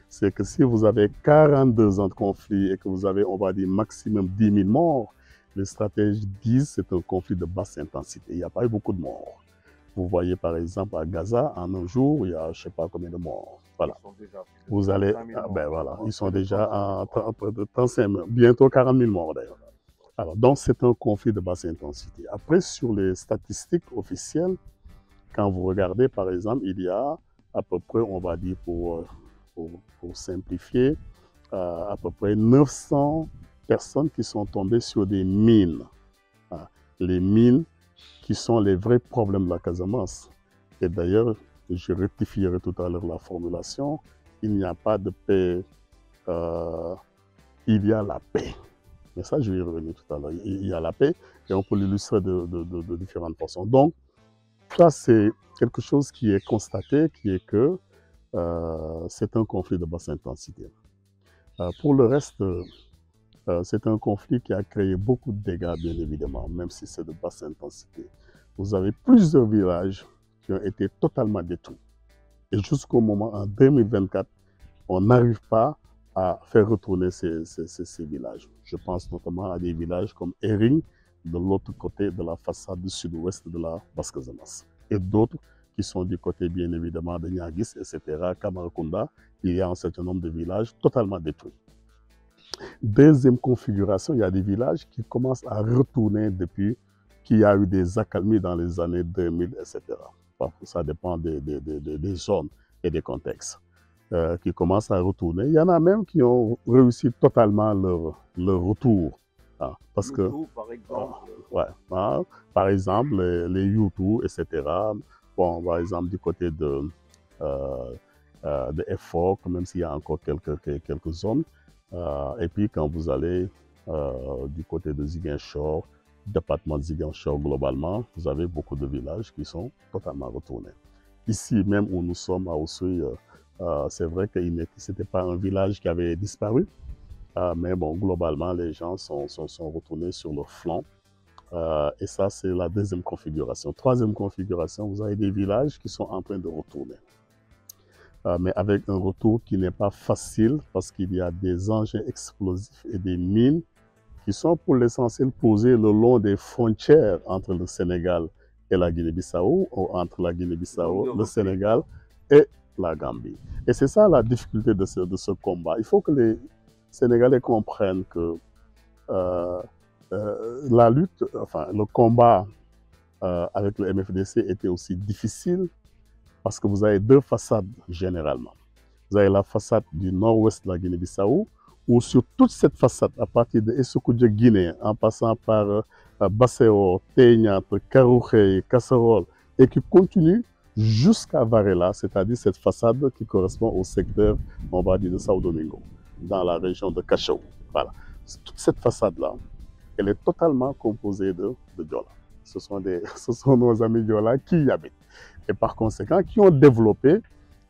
c'est que si vous avez 42 ans de conflit et que vous avez, on va dire, maximum 10 000 morts, les stratèges disent que c'est un conflit de basse intensité. Il n'y a pas eu beaucoup de morts. Vous voyez par exemple à Gaza, en un jour, il y a je ne sais pas combien de morts. Voilà. Vous allez, ben voilà, ils sont déjà à près de 35 000, bientôt 40 000 morts d'ailleurs. Alors, donc c'est un conflit de basse intensité. Après, sur les statistiques officielles, quand vous regardez par exemple, il y a à peu près, on va dire pour simplifier, à peu près 900 personnes qui sont tombées sur des mines. Les mines qui sont les vrais problèmes de la Casamance. Et d'ailleurs, je rectifierai tout à l'heure la formulation, il n'y a pas de paix, il y a la paix. Mais ça, je vais y revenir tout à l'heure. Il y a la paix et on peut l'illustrer de différentes façons. Donc, ça, c'est quelque chose qui est constaté, qui est que c'est un conflit de basse intensité. Pour le reste, c'est un conflit qui a créé beaucoup de dégâts, bien évidemment, même si c'est de basse intensité. Vous avez plusieurs villages qui ont été totalement détruits. Et jusqu'au moment, en 2024, on n'arrive pas à faire retourner ces villages. Je pense notamment à des villages comme Ering, de l'autre côté de la façade sud-ouest de la Basse-Casamance. Et d'autres qui sont du côté, bien évidemment, de Niaguis, etc., Kamarakunda, il y a un certain nombre de villages totalement détruits. Deuxième configuration, il y a des villages qui commencent à retourner depuis qu'il y a eu des accalmies dans les années 2000, etc. Ça dépend des zones et des contextes qui commencent à retourner. Il y en a même qui ont réussi totalement leur retour. Parce que, par exemple, par exemple, les YouTube, etc. Bon, par exemple, du côté de F4, même s'il y a encore quelques zones. Et puis quand vous allez du côté de Ziguinchor, département de Ziguinchor globalement, vous avez beaucoup de villages qui sont totalement retournés. Ici même où nous sommes à Oussouye, c'est vrai que ce n'était pas un village qui avait disparu, mais bon, globalement, les gens sont retournés sur leur flanc. Et ça, c'est la deuxième configuration. Troisième configuration, vous avez des villages qui sont en train de retourner. Mais avec un retour qui n'est pas facile parce qu'il y a des engins explosifs et des mines qui sont pour l'essentiel posés le long des frontières entre le Sénégal et la Guinée-Bissau, ou entre la Guinée-Bissau, le Sénégal et la Gambie. Et c'est ça la difficulté de ce combat. Il faut que les Sénégalais comprennent que la lutte, enfin le combat avec le MFDC était aussi difficile parce que vous avez deux façades généralement. Vous avez la façade du nord-ouest de la Guinée-Bissau, où sur toute cette façade, à partir de Essoukoudia Guinée, en passant par Basseo, Teignat, Karouché, Kasserole, et qui continue jusqu'à Varela, c'est-à-dire cette façade qui correspond au secteur, on va dire, de Sao Domingo, dans la région de Cachao. Voilà. Toute cette façade-là, elle est totalement composée de Diola. Ce sont nos amis Diola qui y habitent. Et par conséquent, qui ont développé,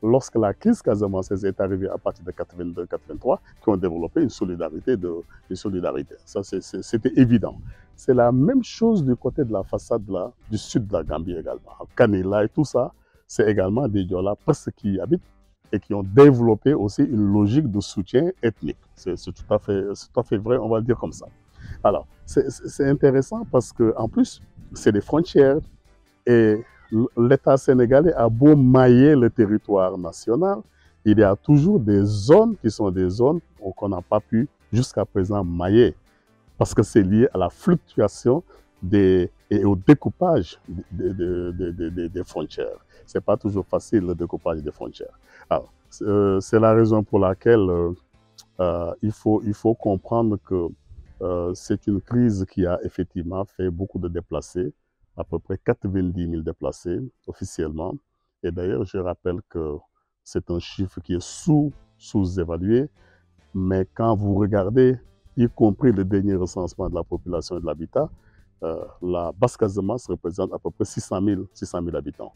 lorsque la crise casamançaise est arrivée à partir de 82-83, qui ont développé une solidarité. Ça, c'était évident. C'est la même chose du côté de la façade là, du sud de la Gambie également. Kanila et tout ça, c'est également des Diola presque qui y habitent et qui ont développé aussi une logique de soutien ethnique. C'est tout à fait vrai, on va le dire comme ça. Alors, c'est intéressant parce qu'en plus, c'est des frontières et l'État sénégalais a beau mailler le territoire national, il y a toujours des zones qui sont des zones qu'on n'a pas pu jusqu'à présent mailler parce que c'est lié à la fluctuation et au découpage des frontières. Ce n'est pas toujours facile le découpage des frontières. Alors, c'est la raison pour laquelle il faut comprendre que c'est une crise qui a effectivement fait beaucoup de déplacés, à peu près 90 000 déplacés officiellement. Et d'ailleurs, je rappelle que c'est un chiffre qui est sous-évalué, mais quand vous regardez, y compris le dernier recensement de la population et de l'habitat, la Basse-Casamance représente à peu près 600 000 habitants.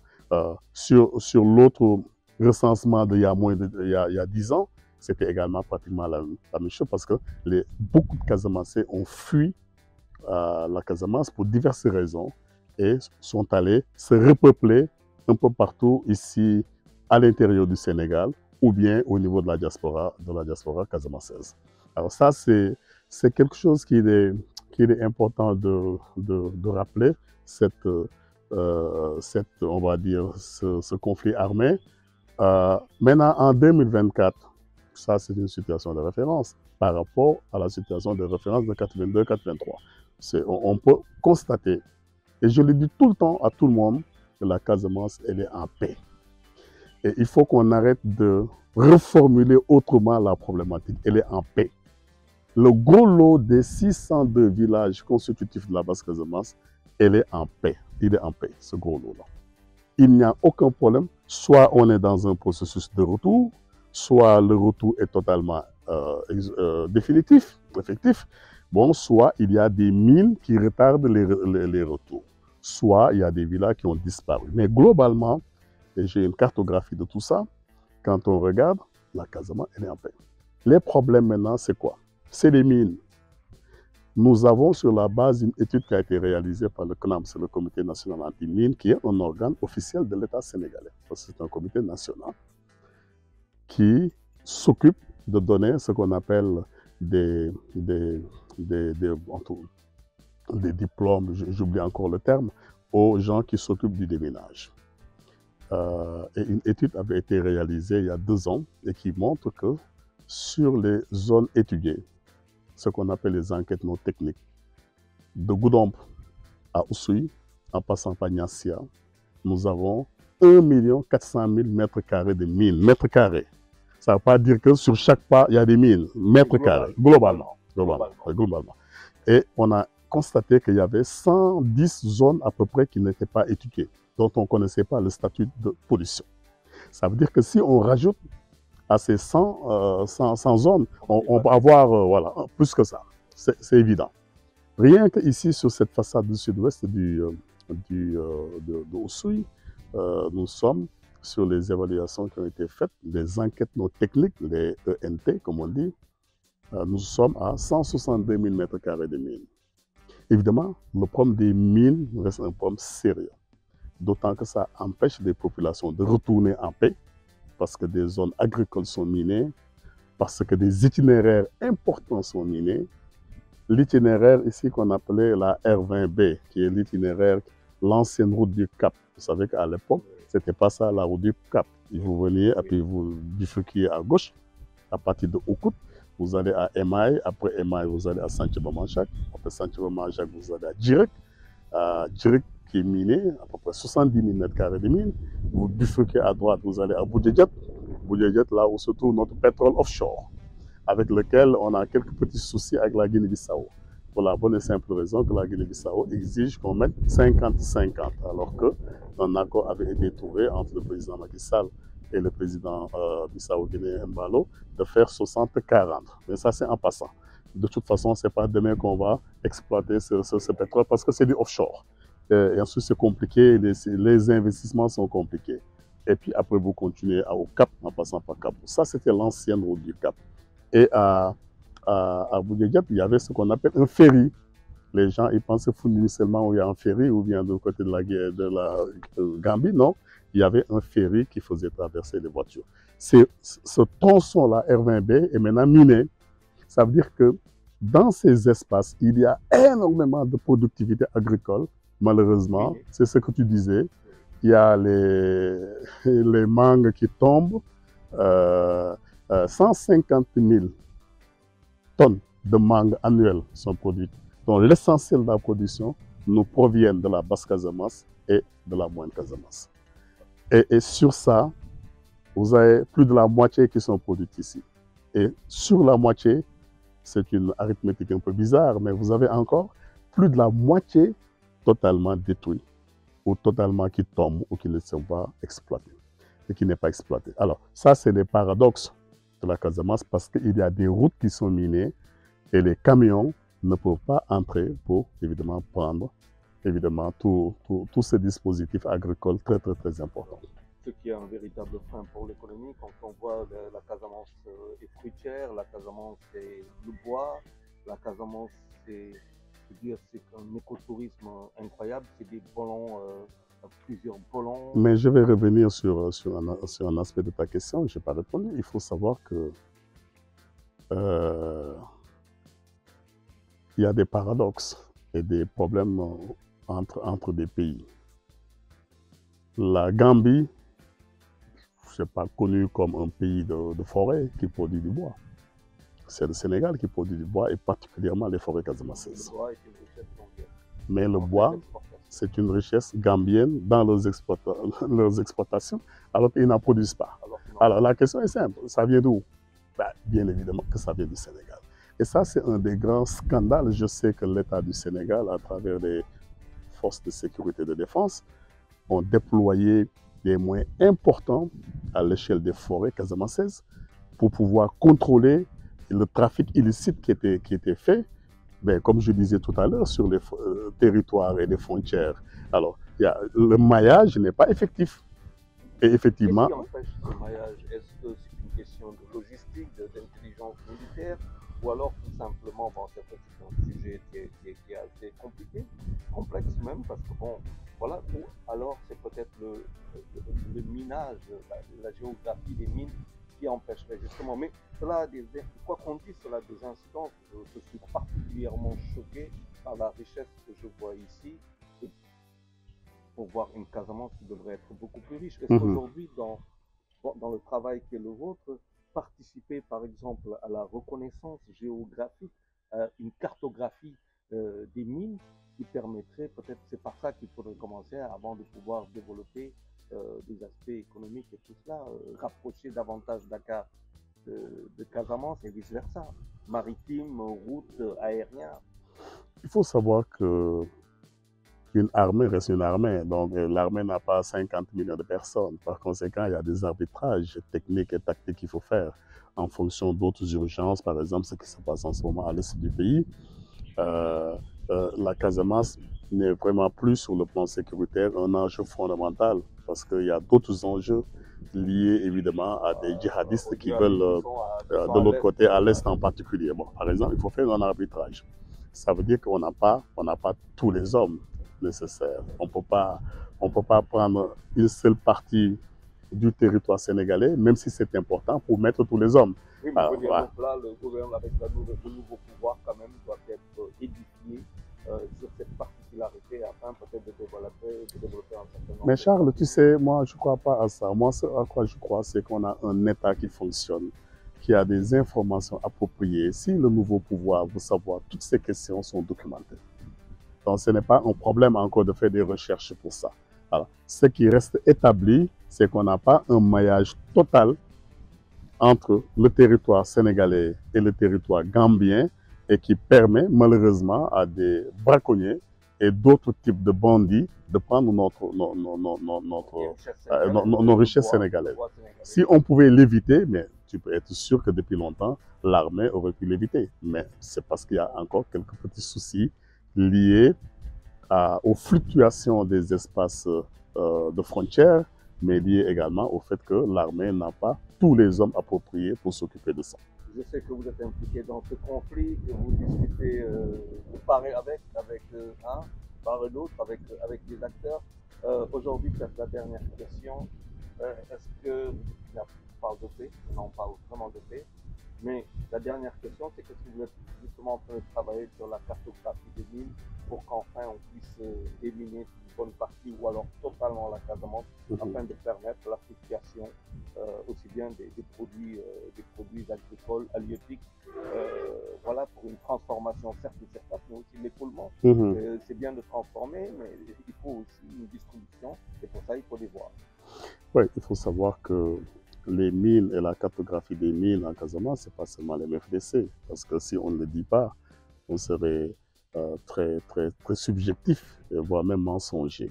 Sur l'autre recensement d'il y a 10 ans, c'était également pratiquement la même chose parce que beaucoup de Casamancés ont fui la Casamance pour diverses raisons et sont allés se repeupler un peu partout ici à l'intérieur du Sénégal ou bien au niveau de la diaspora casamançaise. Alors ça, c'est quelque chose qu'il est important de rappeler, on va dire, ce conflit armé. Maintenant, en 2024, ça c'est une situation de référence par rapport à la situation de référence de 82-83. On peut constater, et je le dis tout le temps à tout le monde, que la Casamance, elle est en paix. Et il faut qu'on arrête de reformuler autrement la problématique. Elle est en paix. Le gros lot des 602 villages constitutifs de la Basse-Casamance, elle est en paix. Il est en paix, ce gros lot-là. Il n'y a aucun problème. Soit on est dans un processus de retour, soit le retour est totalement définitif, effectif. Bon, soit il y a des mines qui retardent les retours. Soit il y a des villages qui ont disparu. Mais globalement, et j'ai une cartographie de tout ça, quand on regarde, la Casamance, elle est en paix. Les problèmes maintenant, c'est quoi? C'est les mines. Nous avons sur la base une étude qui a été réalisée par le CNAM, c'est le Comité national anti-mines, qui est un organe officiel de l'État sénégalais. C'est un comité national qui s'occupe de donner ce qu'on appelle des diplômes, j'oublie encore le terme, aux gens qui s'occupent du déminage. Et une étude avait été réalisée il y a 2 ans et qui montre que sur les zones étudiées, ce qu'on appelle les enquêtes non techniques, de Goudomp à Oussouye, en passant par Niassia, nous avons 1 400 000 mètres carrés de mines. Mètres carrés. Ça ne veut pas dire que sur chaque pas, il y a des mines. Mètres carrés, globalement. Et on a constaté qu'il y avait 110 zones à peu près qui n'étaient pas étudiées, dont on ne connaissait pas le statut de pollution. Ça veut dire que si on rajoute à ces 100 zones, on peut avoir voilà, plus que ça. C'est évident. Rien qu'ici, sur cette façade du sud-ouest de Oussouye, nous sommes sur les évaluations qui ont été faites, les enquêtes non techniques, les ENT, comme on dit. Nous sommes à 162 000 m² de mines. Évidemment, le problème des mines reste un problème sérieux. D'autant que ça empêche les populations de retourner en paix, parce que des zones agricoles sont minées, parce que des itinéraires importants sont minés. L'itinéraire ici qu'on appelait la R20B, qui est l'itinéraire, l'ancienne route du Cap. Vous savez qu'à l'époque, c'était pas ça la route du Cap. Vous veniez et puis vous bifurquiez à gauche, à partir de Oukout, vous allez à Emaï, après Emaï, vous allez à Santhiaba-Manchac, après Santhiaba-Manchac, vous allez à Djirik qui est miné, à peu près 70 000 m² de mine. Vous bifurquez à droite, vous allez à Boudjedjet, là où se trouve notre pétrole offshore, avec lequel on a quelques petits soucis avec la Guinée-Bissau. Pour la bonne et simple raison que la Guinée-Bissau exige qu'on mette 50-50, alors qu'un accord avait été trouvé entre le président Macky Sall et le président bissau-guinéen Embalo de faire 60-40. Mais ça, c'est en passant. De toute façon, ce n'est pas demain qu'on va exploiter ce pétrole parce que c'est du offshore. Et ensuite, c'est compliqué, les investissements sont compliqués. Et puis après, vous continuez au Cap en passant par Cap. Ça, c'était l'ancienne route du Cap. Et à Boudjedjet, il y avait ce qu'on appelle un ferry. Les gens, ils pensaient seulement où il y a un ferry ou bien de côté de la Gambie. Non, il y avait un ferry qui faisait traverser les voitures. Ce tronçon-là, R20B, est maintenant miné. Ça veut dire que dans ces espaces, il y a énormément de productivité agricole. Malheureusement, c'est ce que tu disais. Il y a les mangues qui tombent. 150 000 tonnes de mangues annuelles sont produites. Donc l'essentiel de la production nous provient de la Basse-Casamance et de la Moyenne-Casamance. Et sur ça, vous avez plus de la moitié qui sont produites ici. Et sur la moitié, c'est une arithmétique un peu bizarre, mais vous avez encore plus de la moitié totalement détruite, ou totalement qui tombe, ou qui ne sont pas exploitées, et qui n'est pas exploité. Alors, ça, c'est les paradoxes de la Casamance, parce qu'il y a des routes qui sont minées, et les camions ne peuvent pas entrer pour, évidemment, prendre, évidemment, tous ces dispositifs agricoles très, très, très importants. Ce qui est un véritable frein pour l'économie, quand on voit la Casamance est fruitière, la Casamance est le bois, la Casamance c'est un écotourisme incroyable, c'est des ballons, plusieurs ballons. Mais je vais revenir sur un aspect de ta question, je n'ai pas répondu. Il faut savoir que il y a des paradoxes et des problèmes entre des pays. La Gambie, ce n'est pas connu comme un pays de forêt qui produit du bois. C'est le Sénégal qui produit du bois et particulièrement les forêts casamancaises. Le bois est une richesse gambienne. Mais le bois, c'est une richesse gambienne dans leurs exploitations, alors qu'ils n'en produisent pas. Alors la question est simple, ça vient d'où? Bien évidemment que ça vient du Sénégal. Et ça, c'est un des grands scandales. Je sais que l'État du Sénégal, à travers les forces de sécurité et de défense, ont déployé des moyens importants à l'échelle des forêts casamancaises pour pouvoir contrôler le trafic illicite qui était fait, mais comme je disais tout à l'heure, sur les territoires et les frontières. Alors, le maillage n'est pas effectif. Et effectivement... Qu'est-ce qui empêche ce maillage? Est-ce que c'est une question de logistique, d'intelligence militaire, ou alors tout simplement, bon, c'est un sujet qui est assez compliqué, complexe même, parce que bon, voilà, ou alors c'est peut-être le minage, la géographie des mines qui empêcherait justement. Mais cela quoi qu'on dise, cela a des incidences. Je suis particulièrement choqué par la richesse que je vois ici, et pour voir une Casamance qui devrait être beaucoup plus riche. Est-ce qu'aujourd'hui, dans le travail qui est le vôtre, participer par exemple à la reconnaissance géographique, une cartographie des mines qui permettrait, peut-être c'est par ça qu'il faudrait commencer avant de pouvoir développer des aspects économiques et tout cela, rapprocher davantage Dakar de Casamance et vice-versa, maritime, route, aérien. Il faut savoir que une armée reste une armée, donc l'armée n'a pas 50 millions de personnes. Par conséquent, il y a des arbitrages techniques et tactiques qu'il faut faire en fonction d'autres urgences, par exemple ce qui se passe en ce moment à l'est du pays. la Casamance n'est vraiment plus sur le plan sécuritaire un enjeu fondamental parce qu'il y a d'autres enjeux liés évidemment à des djihadistes qui veulent de l'autre côté, à l'est en particulier. Bon, par exemple, il faut faire un arbitrage. Ça veut dire qu'on n'a pas tous les hommes nécessaires. On ne peut pas prendre une seule partie du territoire sénégalais, même si c'est important, pour mettre tous les hommes. Oui, mais donc là, le gouvernement avec le nouveau pouvoir quand même doit être édifié sur cette particularité afin peut-être de développer un certain nombre. Mais Charles, tu sais, moi je ne crois pas à ça. Moi, ce à quoi je crois, c'est qu'on a un État qui fonctionne, qui a des informations appropriées. Si le nouveau pouvoir veut savoir, toutes ces questions sont documentées. Donc ce n'est pas un problème encore de faire des recherches pour ça. Alors, ce qui reste établi, c'est qu'on n'a pas un maillage total entre le territoire sénégalais et le territoire gambien et qui permet malheureusement à des braconniers et d'autres types de bandits de prendre nos richesses sénégalaises. Si on pouvait l'éviter, mais tu peux être sûr que depuis longtemps, l'armée aurait pu l'éviter. Mais c'est parce qu'il y a encore quelques petits soucis liés aux fluctuations des espaces de frontières, mais liés également au fait que l'armée n'a pas tous les hommes appropriés pour s'occuper de ça. Je sais que vous êtes impliqué dans ce conflit, que vous discutez de part et avec part et d'autre, avec les acteurs. Aujourd'hui, peut-être la dernière question, est-ce que, on parle de paix, on parle vraiment de paix, mais la dernière question, c'est que si vous êtes justement en train de travailler sur la cartographie des mines pour qu'enfin on puisse éliminer une bonne partie ou alors totalement la Casamance afin de permettre la fluctuation aussi bien des produits agricoles, halieutiques, voilà, pour une transformation certes de certains, mais aussi l'écoulement. C'est bien de transformer, mais il faut aussi une distribution et pour ça il faut les voir. Oui, il faut savoir que les mines et la cartographie des mines en Casamance, ce n'est pas seulement les MFDC, parce que si on ne le dit pas, on serait très subjectif, voire même mensonger.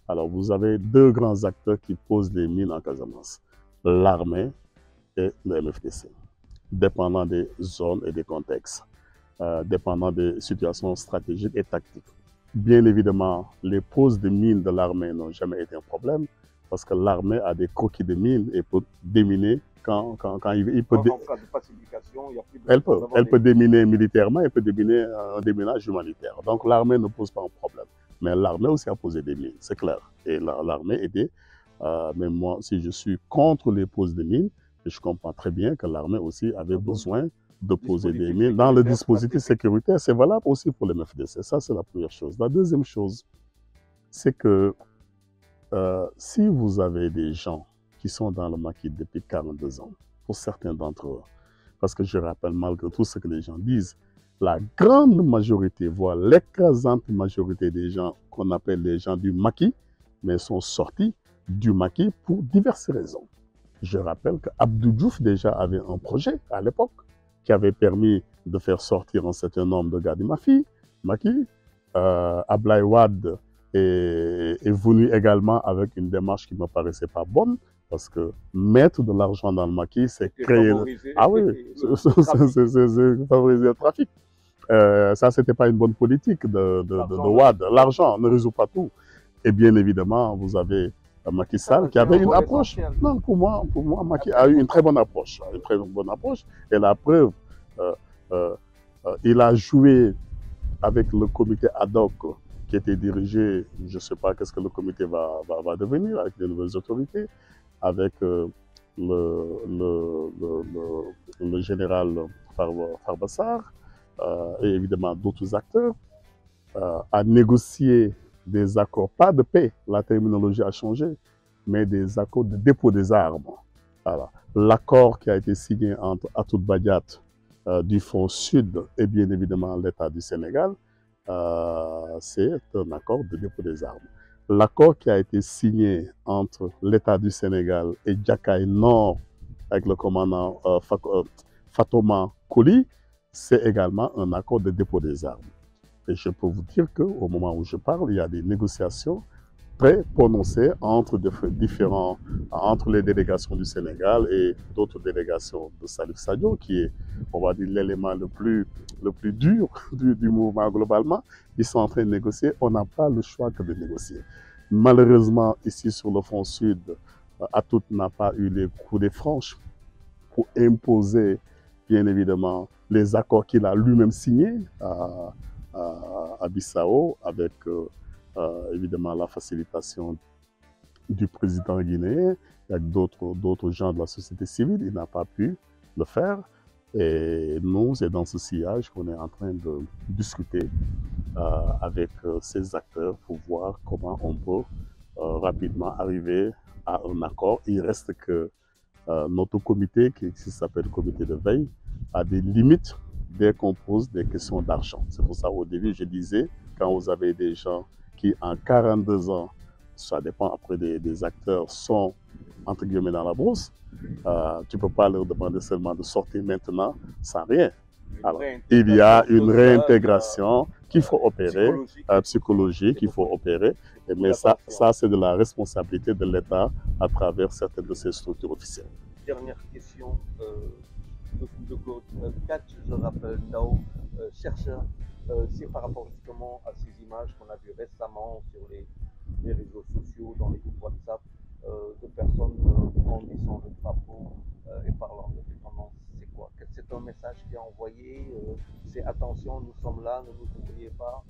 Alors, vous avez deux grands acteurs qui posent les mines en Casamance, l'armée et le MFDC, dépendant des zones et des contextes, dépendant des situations stratégiques et tactiques. Bien évidemment, les poses de mines de l'armée n'ont jamais été un problème, parce que l'armée a des croquis de mines et peut déminer quand il peut. En cas de pacification, il y a plus de... Elle peut déminer militairement, elle peut déminer un déminage humanitaire. Donc l'armée ne pose pas un problème. Mais l'armée aussi a posé des mines, c'est clair. Et l'armée était, même moi, si je suis contre les poses de mines, je comprends très bien que l'armée aussi avait besoin de poser des mines dans le dispositif sécuritaire. C'est valable aussi pour les MFDC. Ça, c'est la première chose. La deuxième chose, c'est que si vous avez des gens qui sont dans le maquis depuis 42 ans, pour certains d'entre eux, parce que je rappelle malgré tout ce que les gens disent, la grande majorité, voire l'écrasante majorité des gens qu'on appelle les gens du maquis, mais sont sortis du maquis pour diverses raisons. Je rappelle qu'Abdou Diouf déjà avait un projet à l'époque qui avait permis de faire sortir un certain nombre de gars du maquis. Ablaye Wade est venu également avec une démarche qui ne me paraissait pas bonne, parce que mettre de l'argent dans le maquis, c'est créer... Ah oui, c'est favoriser le trafic. Ça, ce n'était pas une bonne politique de Wade. L'argent ne résout pas tout. Et bien évidemment, vous avez Macky Sall qui avait une approche. Non, pour moi, Macky a eu une très bonne approche. Une très bonne approche. Et la preuve, il a joué avec le comité ad hoc qui était dirigé, je ne sais pas qu'est-ce que le comité va devenir avec les nouvelles autorités, avec le général Farbassar et évidemment d'autres acteurs, à négocier des accords, pas de paix, la terminologie a changé, mais des accords de dépôt des armes. L'accord qui a été signé entre Atout Badiat du Front Sud et bien évidemment l'État du Sénégal, c'est un accord de dépôt des armes. L'accord qui a été signé entre l'État du Sénégal et Djakaï Nord avec le commandant Fatoma Koli, c'est également un accord de dépôt des armes. Et je peux vous dire qu'au moment où je parle, il y a des négociations très prononcée entre les délégations du Sénégal et d'autres délégations de Salif Sadio, qui est, on va dire, l'élément le plus dur du mouvement globalement. Ils sont en train de négocier. On n'a pas le choix que de négocier. Malheureusement, ici sur le front sud, Atout n'a pas eu les coups de franche pour imposer, bien évidemment, les accords qu'il a lui-même signés à Bissau, avec évidemment la facilitation du président guinéen, avec d'autres gens de la société civile. Il n'a pas pu le faire. Et nous, c'est dans ce sillage qu'on est en train de discuter avec ces acteurs pour voir comment on peut rapidement arriver à un accord. Il reste que notre comité, qui s'appelle le comité de veille, a des limites dès qu'on pose des questions d'argent. C'est pour ça, au début, je disais, quand vous avez des gens qui, en 42 ans, ça dépend après des acteurs, sont, entre guillemets, dans la brousse, tu ne peux pas leur demander seulement de sortir maintenant sans rien. Alors, il y a une réintégration qu'il faut opérer, psychologique qu'il faut opérer, mais ça c'est de la responsabilité de l'État à travers certaines de ses structures officielles. Dernière question de Catch, je rappelle, Ndao, chercheur, c'est par rapport justement à ces images qu'on a vues récemment sur les réseaux sociaux, dans les groupes WhatsApp, de personnes brandissant le drapeau et parlant de dépendance. C'est quoi? C'est un message qui est envoyé, c'est attention, nous sommes là, ne nous oubliez pas.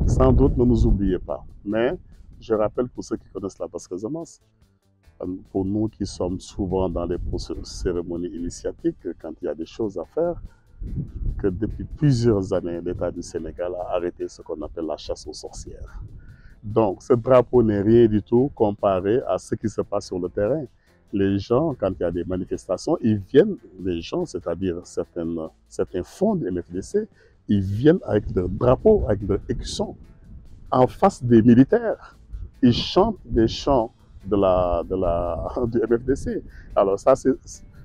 Sans doute, ne nous oubliez pas. Mais je rappelle pour ceux qui connaissent la Basse-Casamance, pour nous qui sommes souvent dans les cérémonies initiatiques, quand il y a des choses à faire, que depuis plusieurs années, l'État du Sénégal a arrêté ce qu'on appelle la chasse aux sorcières. Donc, ce drapeau n'est rien du tout comparé à ce qui se passe sur le terrain. Les gens, quand il y a des manifestations, ils viennent, les gens, c'est-à-dire certains fonds de MFDC, ils viennent avec leur drapeau, avec leur écusson, en face des militaires. Ils chantent des chants du MFDC. Alors ça,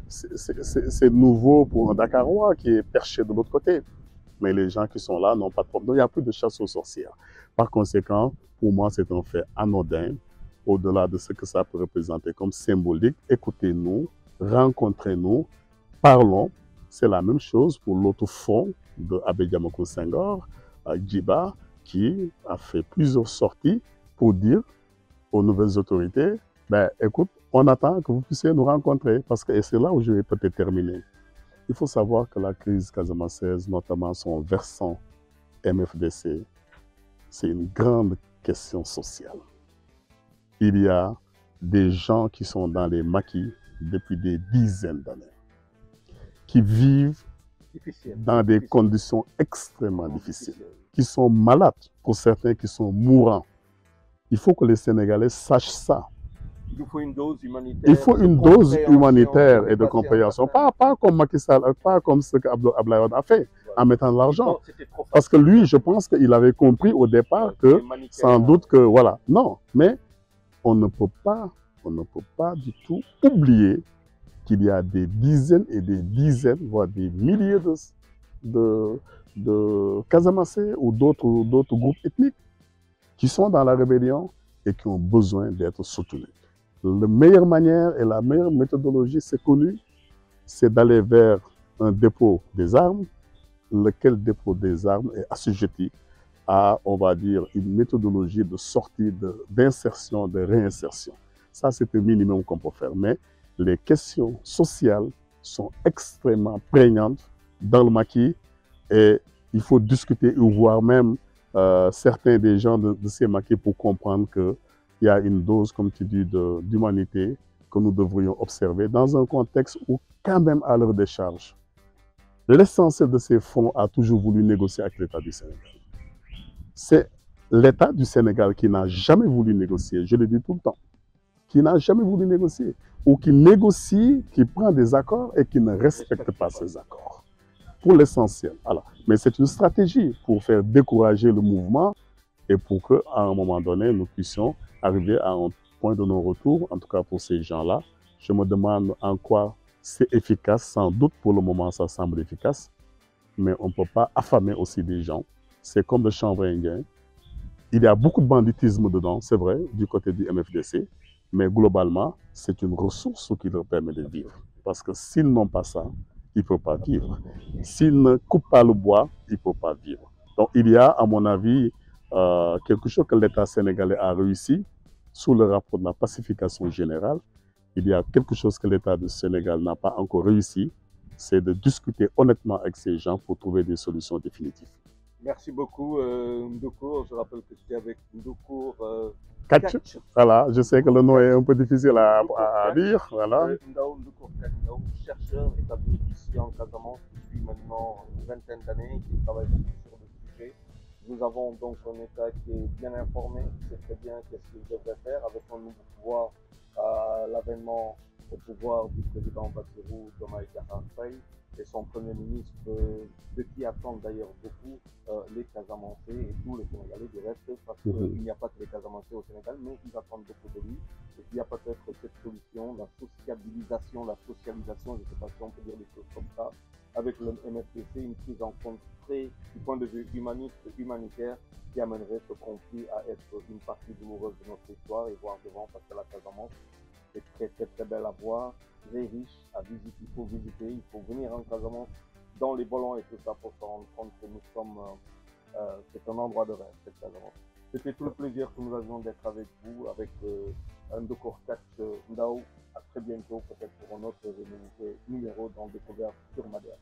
c'est nouveau pour un Dakarois qui est perché de l'autre côté. Mais les gens qui sont là n'ont pas de problème. Il n'y a plus de chasse aux sorcières. Par conséquent, pour moi, c'est un fait anodin. Au-delà de ce que ça peut représenter comme symbolique, écoutez-nous, rencontrez-nous, parlons. C'est la même chose pour l'autre fond de Abediamako Senghor, Djiba, qui a fait plusieurs sorties pour dire aux nouvelles autorités, ben, écoute, on attend que vous puissiez nous rencontrer, parce que c'est là où je vais peut-être terminer. Il faut savoir que la crise casamançaise, notamment son versant MFDC, c'est une grande question sociale. Il y a des gens qui sont dans les maquis depuis des dizaines d'années, qui vivent dans des conditions extrêmement difficiles, qui sont malades, pour certains qui sont mourants. Il faut que les Sénégalais sachent ça. Il faut une dose humanitaire. Il faut une dose humanitaire et de compréhension. Pas comme Macky Sall, pas comme ce qu'Abdoulaye Wade a fait, en mettant de l'argent. Parce que lui, je pense qu'il avait compris au départ que, sans doute que, voilà. Non, mais on ne peut pas du tout oublier qu'il y a des dizaines et des dizaines, voire des milliers de Casamançais ou d'autres groupes ethniques qui sont dans la rébellion et qui ont besoin d'être soutenus. La meilleure manière et la meilleure méthodologie, c'est connu, c'est d'aller vers un dépôt des armes, lequel dépôt des armes est assujetti à, on va dire, une méthodologie de sortie, d'insertion, de réinsertion. Ça, c'est un minimum qu'on peut faire. Mais les questions sociales sont extrêmement prégnantes dans le maquis et il faut discuter ou voir même certains des gens de ces maquis pour comprendre qu'il y a une dose, comme tu dis, d'humanité que nous devrions observer dans un contexte où, quand même à leur décharge, l'essentiel de ces fonds a toujours voulu négocier avec l'État du Sénégal. C'est l'État du Sénégal qui n'a jamais voulu négocier, je le dis tout le temps, qui n'a jamais voulu négocier, ou qui négocie, qui prend des accords et qui ne respecte pas ces accords. Pour l'essentiel. Mais c'est une stratégie pour faire décourager le mouvement et pour qu'à un moment donné, nous puissions arriver à un point de non-retour, en tout cas pour ces gens-là. Je me demande en quoi c'est efficace, sans doute pour le moment ça semble efficace, mais on ne peut pas affamer aussi des gens. C'est comme le chanvre indien. Il y a beaucoup de banditisme dedans, c'est vrai, du côté du MFDC, mais globalement, c'est une ressource qui leur permet de vivre. Parce que s'ils n'ont pas ça, ils ne peuvent pas vivre. S'ils ne coupent pas le bois, ils ne peuvent pas vivre. Donc il y a, à mon avis, quelque chose que l'État sénégalais a réussi sous le rapport de la pacification générale. Il y a quelque chose que l'État du Sénégal n'a pas encore réussi, c'est de discuter honnêtement avec ces gens pour trouver des solutions définitives. Merci beaucoup, Ndoko. Je rappelle que j'étais avec Ndoko Catch. Voilà, je sais que le nom est un peu difficile à dire. Voilà. Ndao Ndoko Ndao, chercheur établi ici en Casamance depuis maintenant une vingtaine d'années, qui travaille sur le sujet. Nous avons donc un État qui est bien informé, qui sait très bien qu'est-ce qu'il devrait faire avec un nouveau pouvoir à l'avènement au pouvoir du président Bassirou Diomaye Diakhar Faye et son premier ministre, de qui attendent d'ailleurs beaucoup les Casamancés et tous les Sénégalais du reste, parce qu'il n'y a pas que les Casamancés au Sénégal, mais ils attendent beaucoup de lui. Et qu'il y a peut-être cette solution, la sociabilisation, la socialisation, je ne sais pas si on peut dire des choses comme ça, avec le MFDC, une prise en compte très, du point de vue humaniste, humanitaire, qui amènerait ce conflit à être une partie douloureuse de notre histoire et voir devant, parce que la Casamance est très très très belle à voir, très riche à visiter, il faut venir en Casamance dans les volants et tout ça pour se rendre compte que nous sommes, c'est un endroit de rêve, cette Casamance. C'était tout le plaisir que nous avions d'être avec vous, avec Ndoko Catch Ndao. À très bientôt, peut-être pour un autre numéro dans Découverte sur Madère.